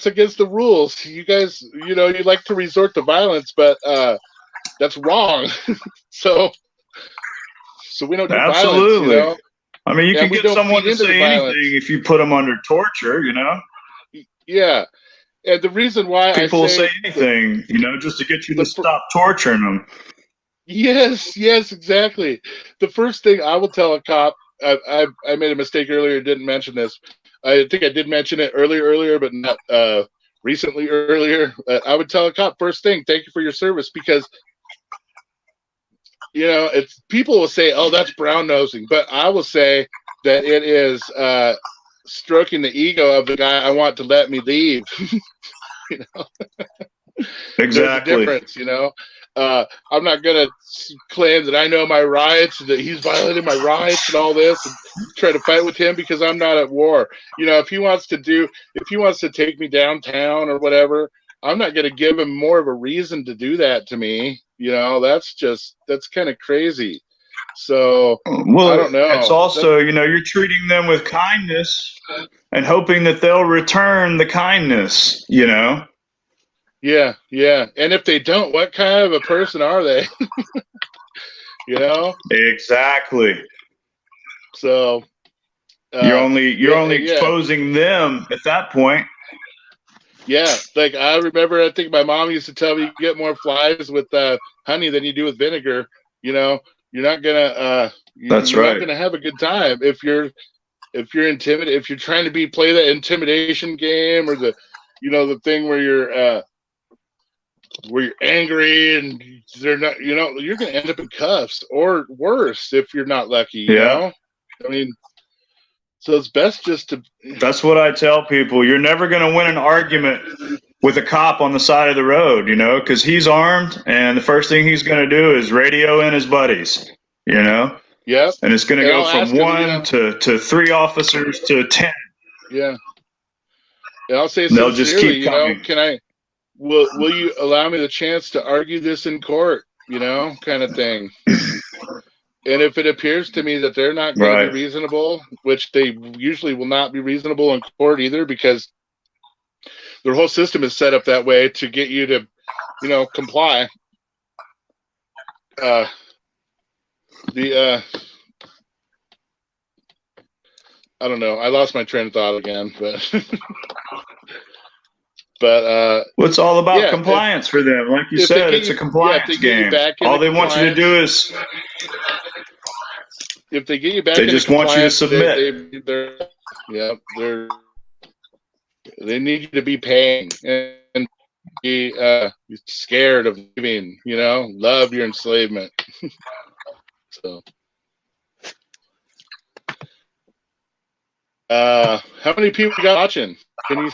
against the rules. You guys, you like to resort to violence, but that's wrong. so we don't do violence, I mean, you can get someone to say anything if you put them under torture, Yeah. And the reason why people will say anything, just to get you to stop torturing them. Yes, exactly. The first thing I will tell a cop, I made a mistake earlier, didn't mention this. I think I did mention it earlier, but not recently earlier. I would tell a cop first thing, thank you for your service, because it's people will say, oh, that's brown nosing, but I will say that it is stroking the ego of the guy I want to let me leave. Exactly. There's a difference, I'm not going to claim that I know my rights, that he's violating my rights and all this, and try to fight with him because I'm not at war. If he wants to take me downtown or whatever, I'm not going to give him more of a reason to do that to me. That's kind of crazy. So, I don't know. It's also, you're treating them with kindness and hoping that they'll return the kindness, Yeah. And if they don't, what kind of a person are they? Exactly. So you're only exposing them at that point. Yeah, like I remember, I think my mom used to tell me, you get more flies with honey than you do with vinegar. You're not gonna. That's you're right. not gonna have a good time if you're intimidated. If you're trying to play that intimidation game, or the thing where you're angry and they're not. You're gonna end up in cuffs or worse if you're not lucky. You know? I mean. So it's best just to. That's what I tell people. You're never going to win an argument with a cop on the side of the road, because he's armed, and the first thing he's going to do is radio in his buddies, Yep. And it's going to go from one to 3 officers to 10. Yeah. And I'll say they'll just keep coming. Will you allow me the chance to argue this in court, kind of thing. And if it appears to me that they're not going to be reasonable, which they usually will not be reasonable in court either, because their whole system is set up that way to get you to, comply. the I don't know. I lost my train of thought again, but but well, it's all about yeah, compliance for them. Like you if they said, get it's a you, yeah, if compliance they get you game. back into All they want you to compliance, do is if they get you back they into just want you to compliance, submit. they need you to be paying and be scared of leaving. You know, love your enslavement. So, how many people you got watching? Can you?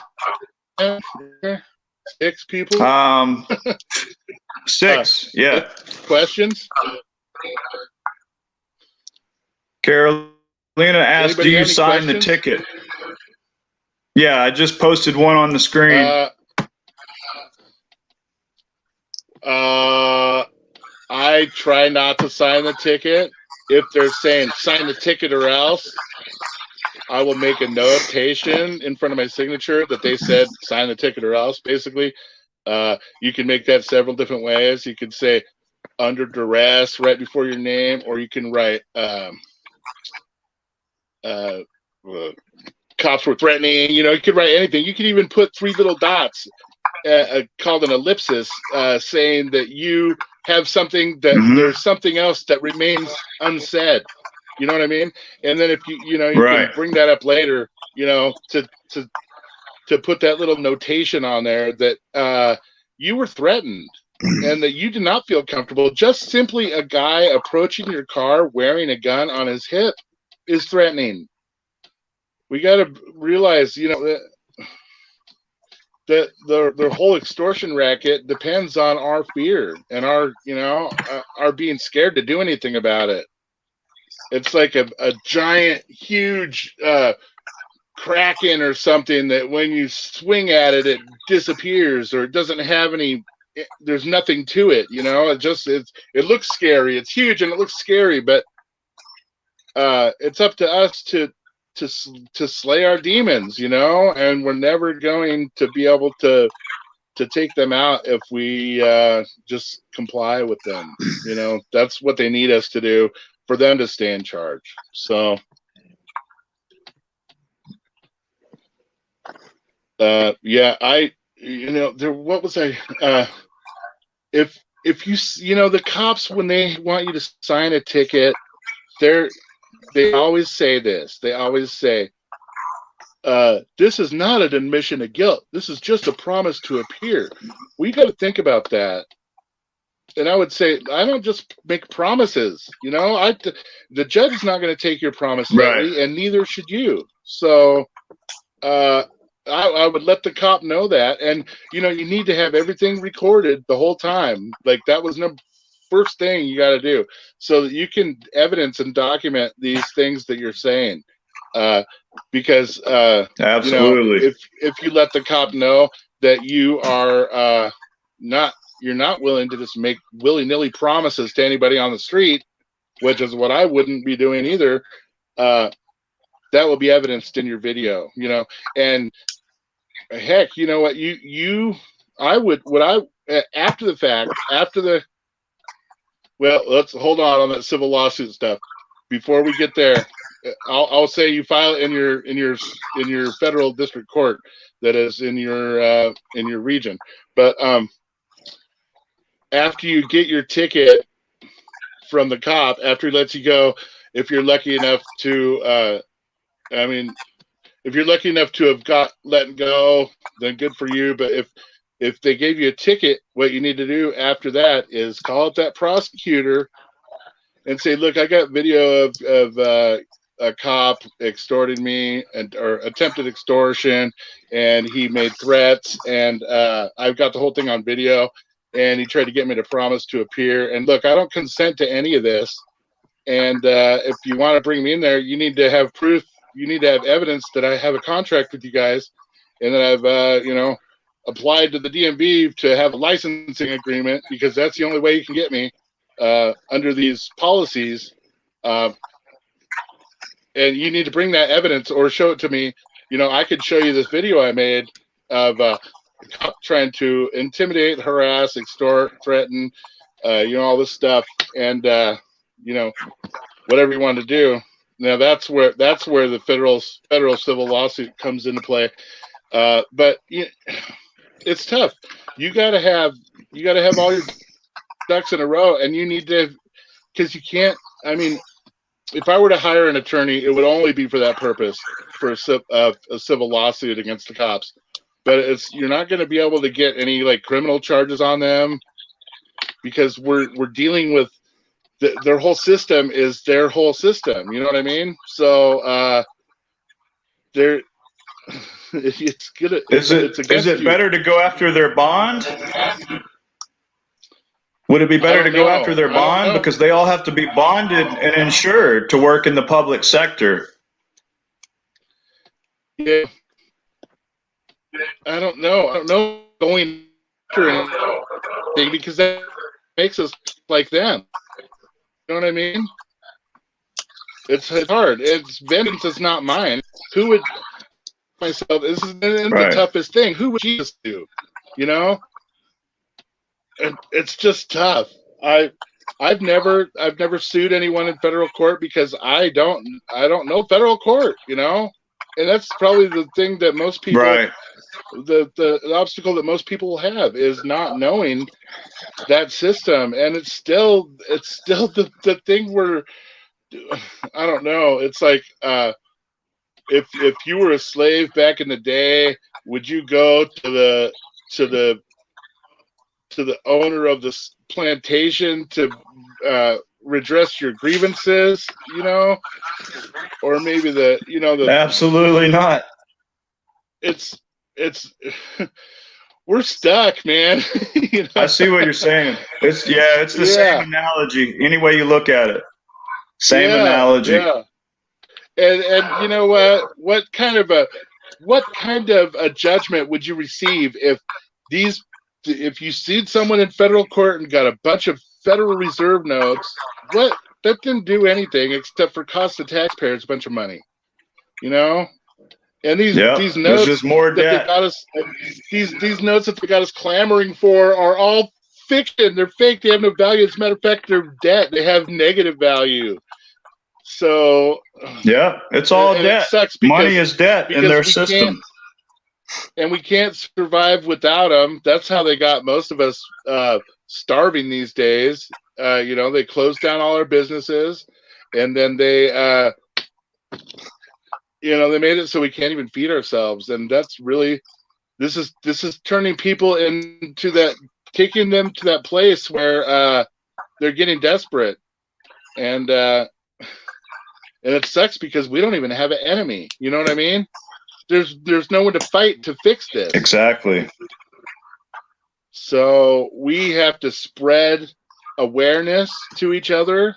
6 people. 6, yeah. Questions? Carolina asked, "Do Anybody you have any sign the questions? ticket?" Yeah, I just posted one on the screen. I try not to sign the ticket. If they're saying sign the ticket or else, I will make a notation in front of my signature that they said sign the ticket or else. Basically, you can make that several different ways. You could say under duress right before your name, or you can write cops were threatening. You know, you could write anything. You could even put 3 little dots called an ellipsis, saying that you have something that there's something else that remains unsaid. You know what I mean? And then if you know, you Right. can bring that up later, you know, to put that little notation on there that you were threatened and that you did not feel comfortable. Just simply a guy approaching your car wearing a gun on his hip is threatening. We got to realize, you know, that the whole extortion racket depends on our fear and our, you know, our being scared to do anything about it. It's like a giant, huge kraken or something that when you swing at it, it disappears or it doesn't have any. There's nothing to it, you know. It looks scary. It's huge and it looks scary, but it's up to us to slay our demons, you know. And we're never going to be able to take them out if we just comply with them. You know, that's what they need us to do for them to stay in charge. So, yeah, you know, what was I? If you know, the cops, when they want you to sign a ticket, they always say this. They always say, this is not an admission of guilt. This is just a promise to appear. We got to think about that. And I would say, I don't just make promises. You know, the judge is not going to take your promise lightly, and neither should you. So, I would let the cop know that. And, you know, you need to have everything recorded the whole time. Like, that was the first thing you got to do so that you can evidence and document these things that you're saying. Because, Absolutely. you know, if you let the cop know that you are you're not willing to just make willy-nilly promises to anybody on the street, which is what I wouldn't be doing either, that will be evidenced in your video, you know. And heck, you know what, after the fact, well, let's hold on that civil lawsuit stuff. Before we get there, I'll say you file it in your federal district court that is in your region. But after you get your ticket from the cop, after he lets you go, if you're lucky enough to, if you're lucky enough to have got let go, then good for you. But if they gave you a ticket, what you need to do after that is call up that prosecutor and say, look, I got video of a cop extorted me or attempted extortion, and he made threats, and I've got the whole thing on video, and he tried to get me to promise to appear. And look, I don't consent to any of this. And if you want to bring me in there, you need to have proof. You need to have evidence that I have a contract with you guys, and that I've applied to the DMV to have a licensing agreement, because that's the only way you can get me under these policies. And you need to bring that evidence or show it to me. You know, I could show you this video I made of a cop trying to intimidate, harass, extort, threaten, you know, all this stuff. And whatever you want to do. Now that's where the federal civil lawsuit comes into play. But it's tough. You gotta have all your ducks in a row, and you need to, because you can't. I mean, if I were to hire an attorney, it would only be for that purpose, for a civil lawsuit against the cops. But you're not going to be able to get any like criminal charges on them, because we're dealing with their whole system is their whole system. You know what I mean? So they're it's good. Is it better to go after their bond? Would it be better to go after their bond? Because they all have to be bonded and insured to work in the public sector. Yeah. I don't know going after anything, because that makes us like them. You know what I mean? It's hard. Vengeance is not mine. Who would myself? This is the toughest thing. Who would Jesus do? You know? It's just tough. I've never sued anyone in federal court because I don't know federal court, and that's probably the thing that most people, the obstacle that most people have, is not knowing that system. And it's still the thing where, I don't know. It's like, if you were a slave back in the day, would you go to the owner of the plantation to redress your grievances, or maybe absolutely not. It's we're stuck, man. I see what you're saying. It's the same analogy. Any way you look at it, same analogy. Yeah. And you know what kind of a judgment would you receive if you sued someone in federal court and got a bunch of Federal Reserve notes? That didn't do anything except for cost the taxpayers a bunch of money, And these notes just more that debt. they got us, these notes that they got us clamoring for, are all fiction. They're fake. They have no value. As a matter of fact, they're debt. They have negative value. So it's all debt. It sucks money is debt in their system. And we can't survive without them. That's how they got most of us starving these days. They closed down all our businesses, and then they, they made it so we can't even feed ourselves. And that's really, this is turning people into that, taking them to that place where they're getting desperate, and it sucks because we don't even have an enemy. You know what I mean? There's no one to fight to fix this. Exactly. So we have to spread awareness to each other,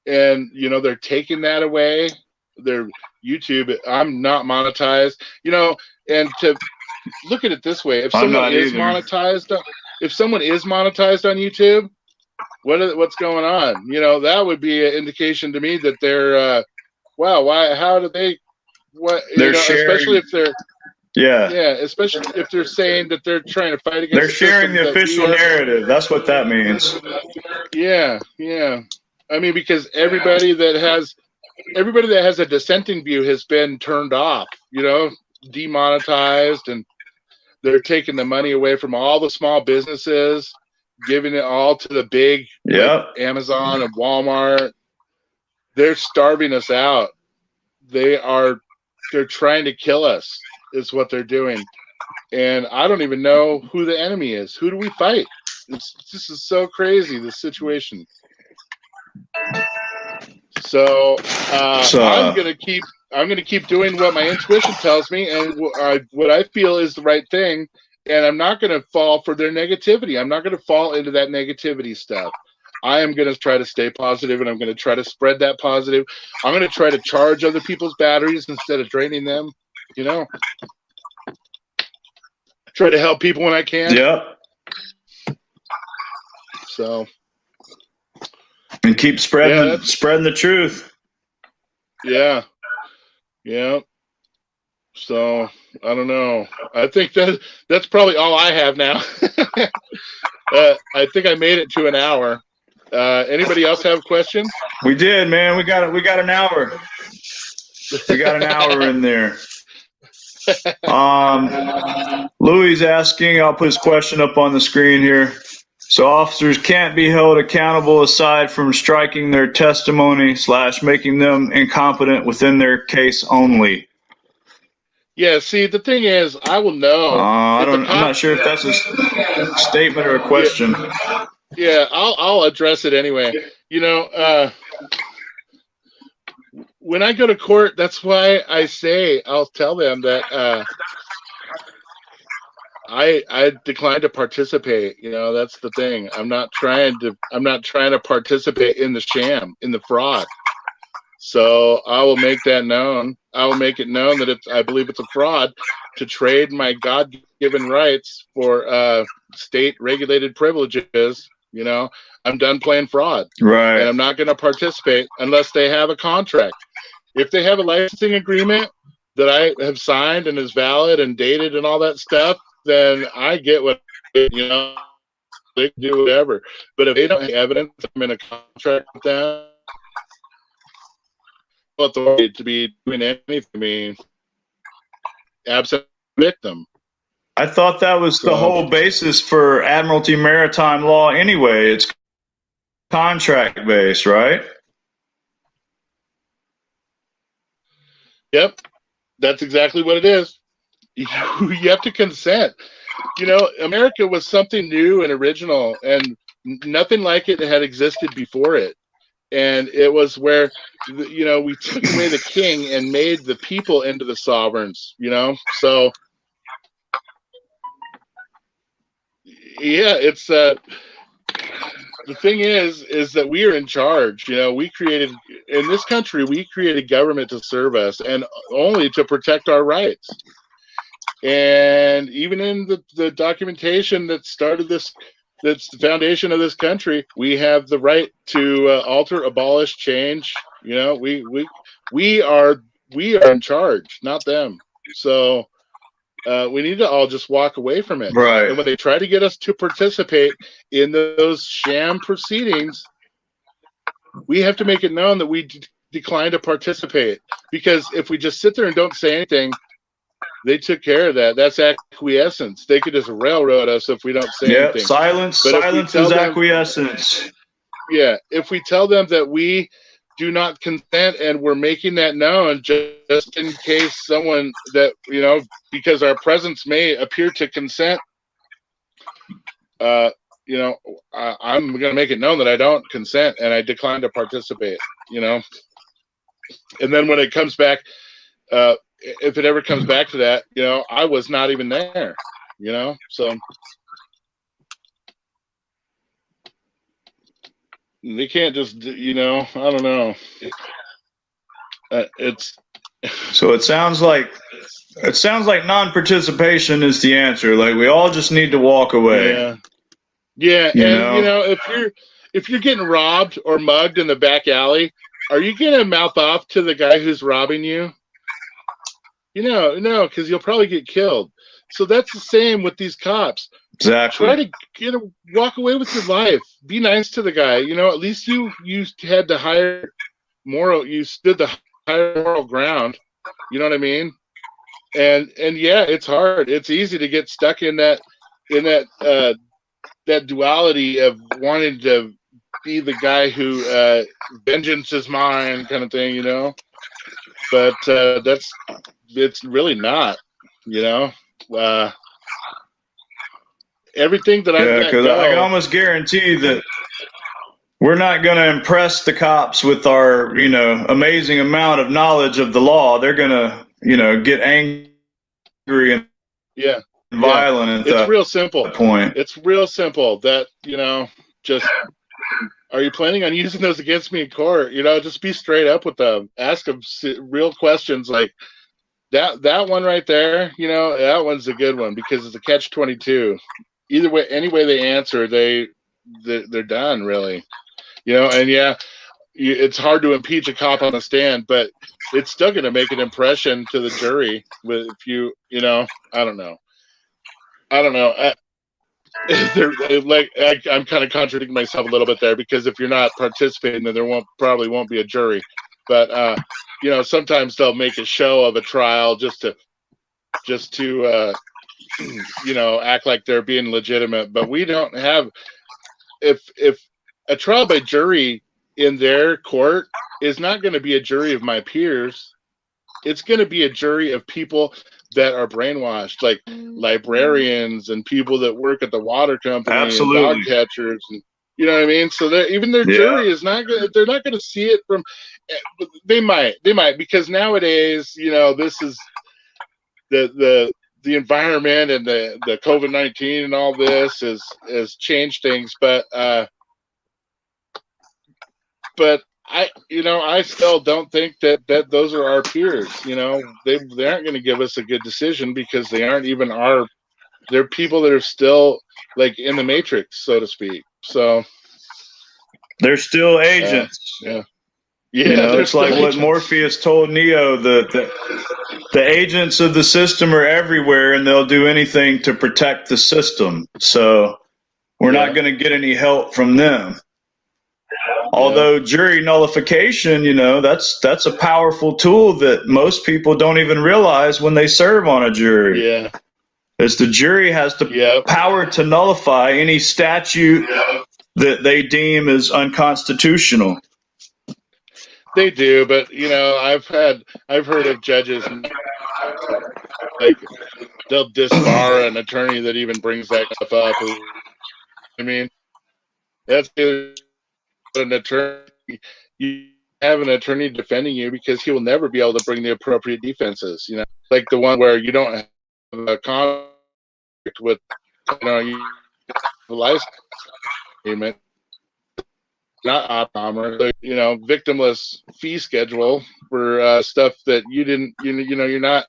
and they're taking that away. Their YouTube, I'm not monetized, and to look at it this way, if someone is monetized on YouTube, what's going on? That would be an indication to me that they're how do they, they're sharing, especially if they're especially if they're saying that they're trying to fight against, they're sharing the official narrative. That's what that means. I mean, because everybody that has a dissenting view has been turned off, demonetized, and they're taking the money away from all the small businesses, giving it all to the big, like Amazon and Walmart. They're starving us out. They're trying to kill us, is what they're doing. And I don't even know who the enemy is. Who do we fight? This is so crazy, this situation. So I'm gonna keep doing what my intuition tells me, and what I feel is the right thing. And I'm not gonna fall for their negativity. I'm not gonna fall into that negativity stuff. I am gonna try to stay positive, and I'm gonna try to spread that positive. I'm gonna try to charge other people's batteries instead of draining them. Try to help people when I can. So. And keep spreading the truth. Yeah. So I don't know. I think that's probably all I have now. I think I made it to an hour. Anybody else have questions? We did, man. We got an hour. We got an hour in there. Louis asking, I'll put his question up on the screen here. So officers can't be held accountable aside from striking their testimony / making them incompetent within their case only. Yeah, see, the thing is, I will know. I'm not sure if that's a statement or a question. Yeah, I'll address it anyway. When I go to court, that's why I say I'll tell them that I decline to participate. That's the thing. I'm not trying to participate in the sham, in the fraud. So I will make that known. I will make it known that I believe it's a fraud to trade my God-given rights for state-regulated privileges. I'm done playing fraud. Right. And I'm not going to participate unless they have a contract. If they have a licensing agreement that I have signed and is valid and dated and all that stuff, then I get what, they can do whatever. But if they don't have evidence, I'm in a contract with them, authority to be doing anything to me absent victim. I thought that was the whole basis for Admiralty Maritime Law anyway. It's contract based, right? Yep. That's exactly what it is. You have to consent. America was something new and original, and nothing like it had existed before it. And it was where, we took away the king and made the people into the sovereigns, So, yeah, it's the thing is that we are in charge. In this country, we created government to serve us and only to protect our rights. And even in the documentation that started this, that's the foundation of this country, we have the right to alter, abolish, change. We are in charge, not them. So we need to all just walk away from it. Right. And when they try to get us to participate in those sham proceedings, we have to make it known that we decline to participate. Because if we just sit there and don't say anything, they took care of that. That's acquiescence. They could just railroad us if we don't say anything. Silence is acquiescence. Yeah, if we tell them that we do not consent and we're making that known just in case someone that, because our presence may appear to consent, I'm going to make it known that I don't consent and I decline to participate, And then when it comes back, if it ever comes back to that, I was not even there, so they can't just, I don't know. So it sounds like non-participation is the answer. Like we all just need to walk away. Yeah. If you're getting robbed or mugged in the back alley, are you gonna mouth off to the guy who's robbing you? No, because you'll probably get killed. So that's the same with these cops. Exactly. Try to walk away with your life. Be nice to the guy. At least you had the higher moral. You stood the higher moral ground. You know what I mean? And yeah, it's hard. It's easy to get stuck in that duality of wanting to be the guy who vengeance is mine kind of thing. But it's really not. Everything that I because I can almost guarantee that we're not going to impress the cops with our amazing amount of knowledge of the law. They're going to get angry and violent. It's real simple. Point. It's real simple that just are you planning on using those against me in court? Just be straight up with them. Ask them real questions like that one right there. That one's a good one because it's a catch-22. Either way, any way they answer, they're done, really. And it's hard to impeach a cop on the stand, but it's still going to make an impression to the jury. If you, I don't know. I'm kind of contradicting myself a little bit there, because if you're not participating, then there probably won't be a jury. But sometimes they'll make a show of a trial just to act like they're being legitimate. But we don't have, if a trial by jury in their court is not going to be a jury of my peers. It's going to be a jury of people that are brainwashed, like librarians and people that work at the water company. Absolutely. And dog catchers, and you know what I mean. So that even their jury is not going. They're not going to see it from. They might, because nowadays, this is the environment, and the COVID-19 and all this has changed things, but I still don't think that those are our peers. They aren't going to give us a good decision, because they aren't even they're people that are still like in the matrix, so to speak. So they're still agents. Yeah. It's like what Morpheus told Neo, the agents of the system are everywhere, and they'll do anything to protect the system. So we're not going to get any help from them. Although jury nullification, that's a powerful tool that most people don't even realize when they serve on a jury. Yeah. As the jury has the power to nullify any statute that they deem as unconstitutional. They do, but I've heard of judges, like, they'll disbar an attorney that even brings that stuff up. I mean, that's an attorney. You have an attorney defending you, because he will never be able to bring the appropriate defenses. Like the one where you don't have a conflict with, you license agreement, not optometer, victimless fee schedule for stuff that you didn't, you're not.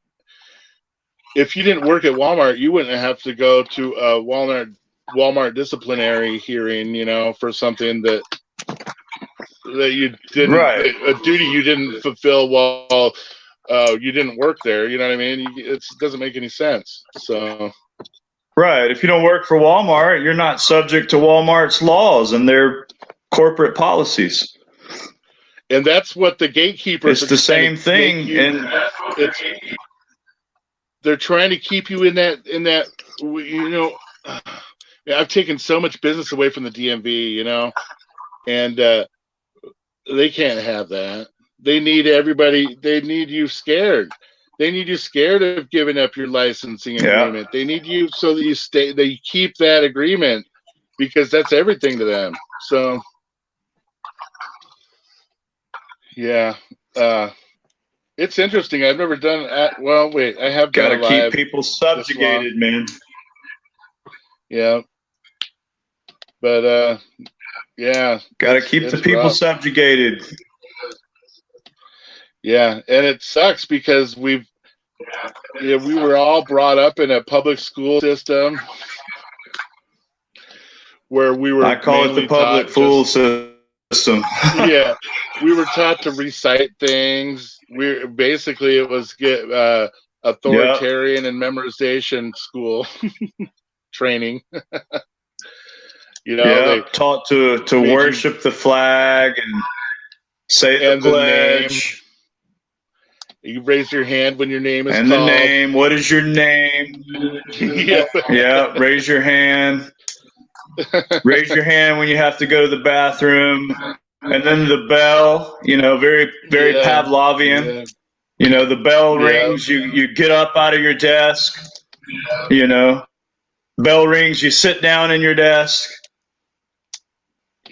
If you didn't work at Walmart, you wouldn't have to go to a Walmart disciplinary hearing, for something that you didn't, a duty you didn't fulfill while you didn't work there. You know what I mean? It doesn't make any sense. So. Right. If you don't work for Walmart, you're not subject to Walmart's laws and their corporate policies. And that's what the gatekeepers. It's the same thing, they're trying to keep you in that. I've taken so much business away from the DMV, and they can't have that. They need everybody. They need you scared. They need you scared of giving up your licensing agreement. They need you so that you stay. They keep that agreement, because that's everything to them. So, yeah, it's interesting. I've never done. I have done. Got to keep people subjugated, man. Yeah, but got to keep the people subjugated. Yeah, and it sucks, because we were all brought up in a public school system where we were. I call it the public fool system. Yeah, we were taught to recite things. It was authoritarian and memorization school training. They taught to worship the flag and say the pledge. You raise your hand when your name is called. And the name. What is your name? Yeah. Raise your hand. Raise your hand when you have to go to the bathroom. And then the bell, very, very Pavlovian. The bell rings, you get up out of your desk, bell rings, you sit down in your desk.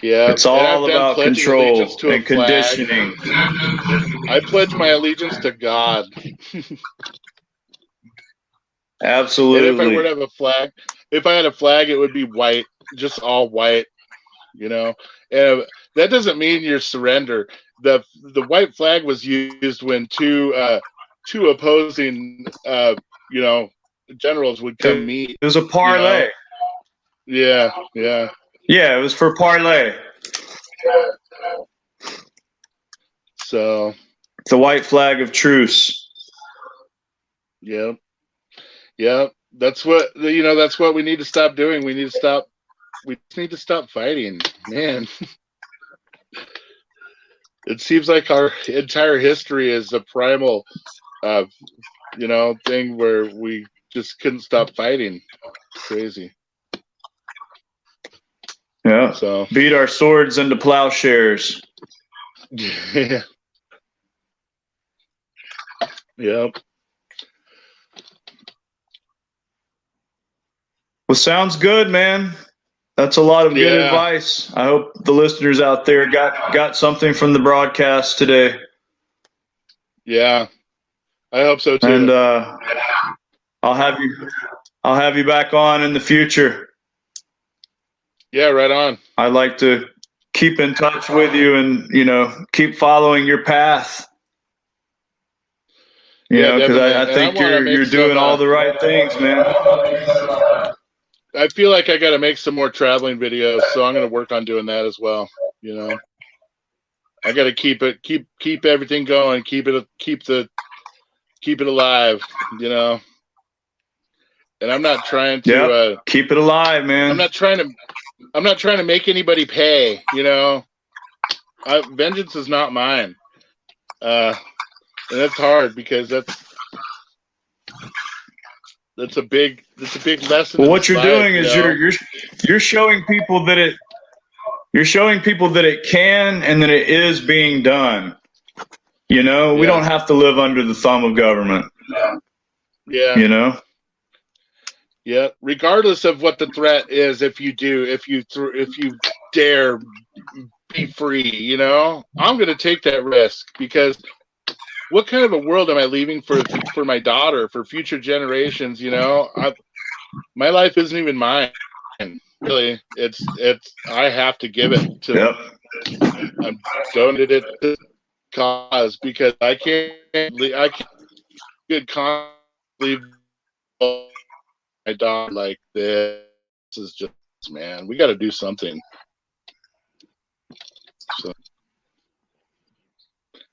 Yeah, it's all about control and conditioning. I pledge my allegiance to God. Absolutely. And if I were to have a flag, it would be white, just all white, And that doesn't mean you surrender. The white flag was used when two opposing, generals would come meet. It was a parlay. Yeah. Yeah, it was for parlay. So. The white flag of truce. Yep. That's what that's what we need to stop doing. We just need to stop fighting, man. It seems like our entire history is a primal thing where we just couldn't stop fighting. It's crazy. Yeah. So beat our swords into plowshares. yeah. Yep. Well, sounds good, man. That's a lot of good advice. I hope the listeners out there got something from the broadcast today. Yeah, I hope so too. And I'll have you back on in the future. Yeah, right on. I'd like to keep in touch with you and keep following your path. Because I think you're doing all the right things, man. I feel like I got to make some more traveling videos, so I'm going to work on doing that as well. I got to keep everything going, keep it alive. And I'm not trying to keep it alive, man. I'm not trying to make anybody pay. Vengeance is not mine, and that's hard because that's a big lesson. Well, what you're doing is you're showing people that it can and that it is being done. We don't have to live under the thumb of government. Yeah. Yeah. Regardless of what the threat is, if you dare be free, I'm going to take that risk, because what kind of a world am I leaving for my daughter, for future generations? My life isn't even mine. Really, it's I have to give it to. I'm donated it to cause, because I can't leave my daughter like this. This is just, man, we got to do something. So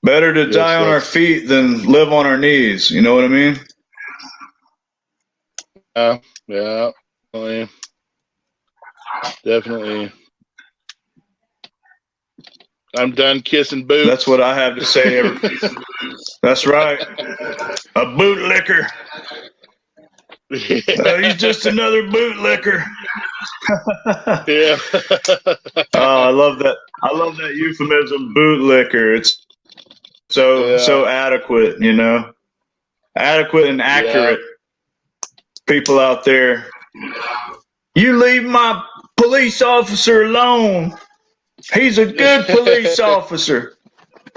better to die on our feet than live on our knees. You know what I mean? Yeah, definitely. I'm done kissing boots. That's what I have to say. That's right. A bootlicker. He's just another bootlicker. Yeah. Oh, I love that. I love that euphemism, bootlicker. It's so adequate, adequate and accurate. People out there, you leave my police officer alone. He's a good police officer.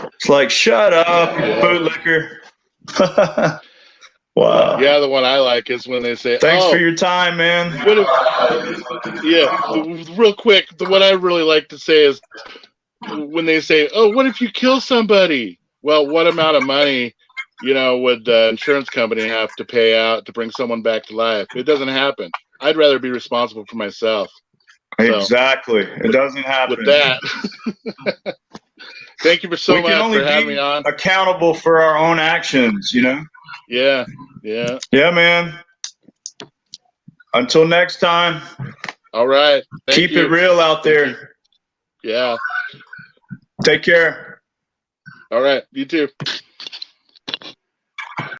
It's like, shut up, you bootlicker. Wow. Yeah, the one I like is when they say, thanks for your time, man. Real quick, the one I really like to say is when they say, oh, what if you kill somebody? Well, what amount of money, would the insurance company have to pay out to bring someone back to life? It doesn't happen. I'd rather be responsible for myself. Exactly. It doesn't happen. With that, thank you so much for having me on. Accountable for our own actions, Yeah. Yeah, man. Until next time. All right. Keep it real out there. Yeah. Take care. All right. You too.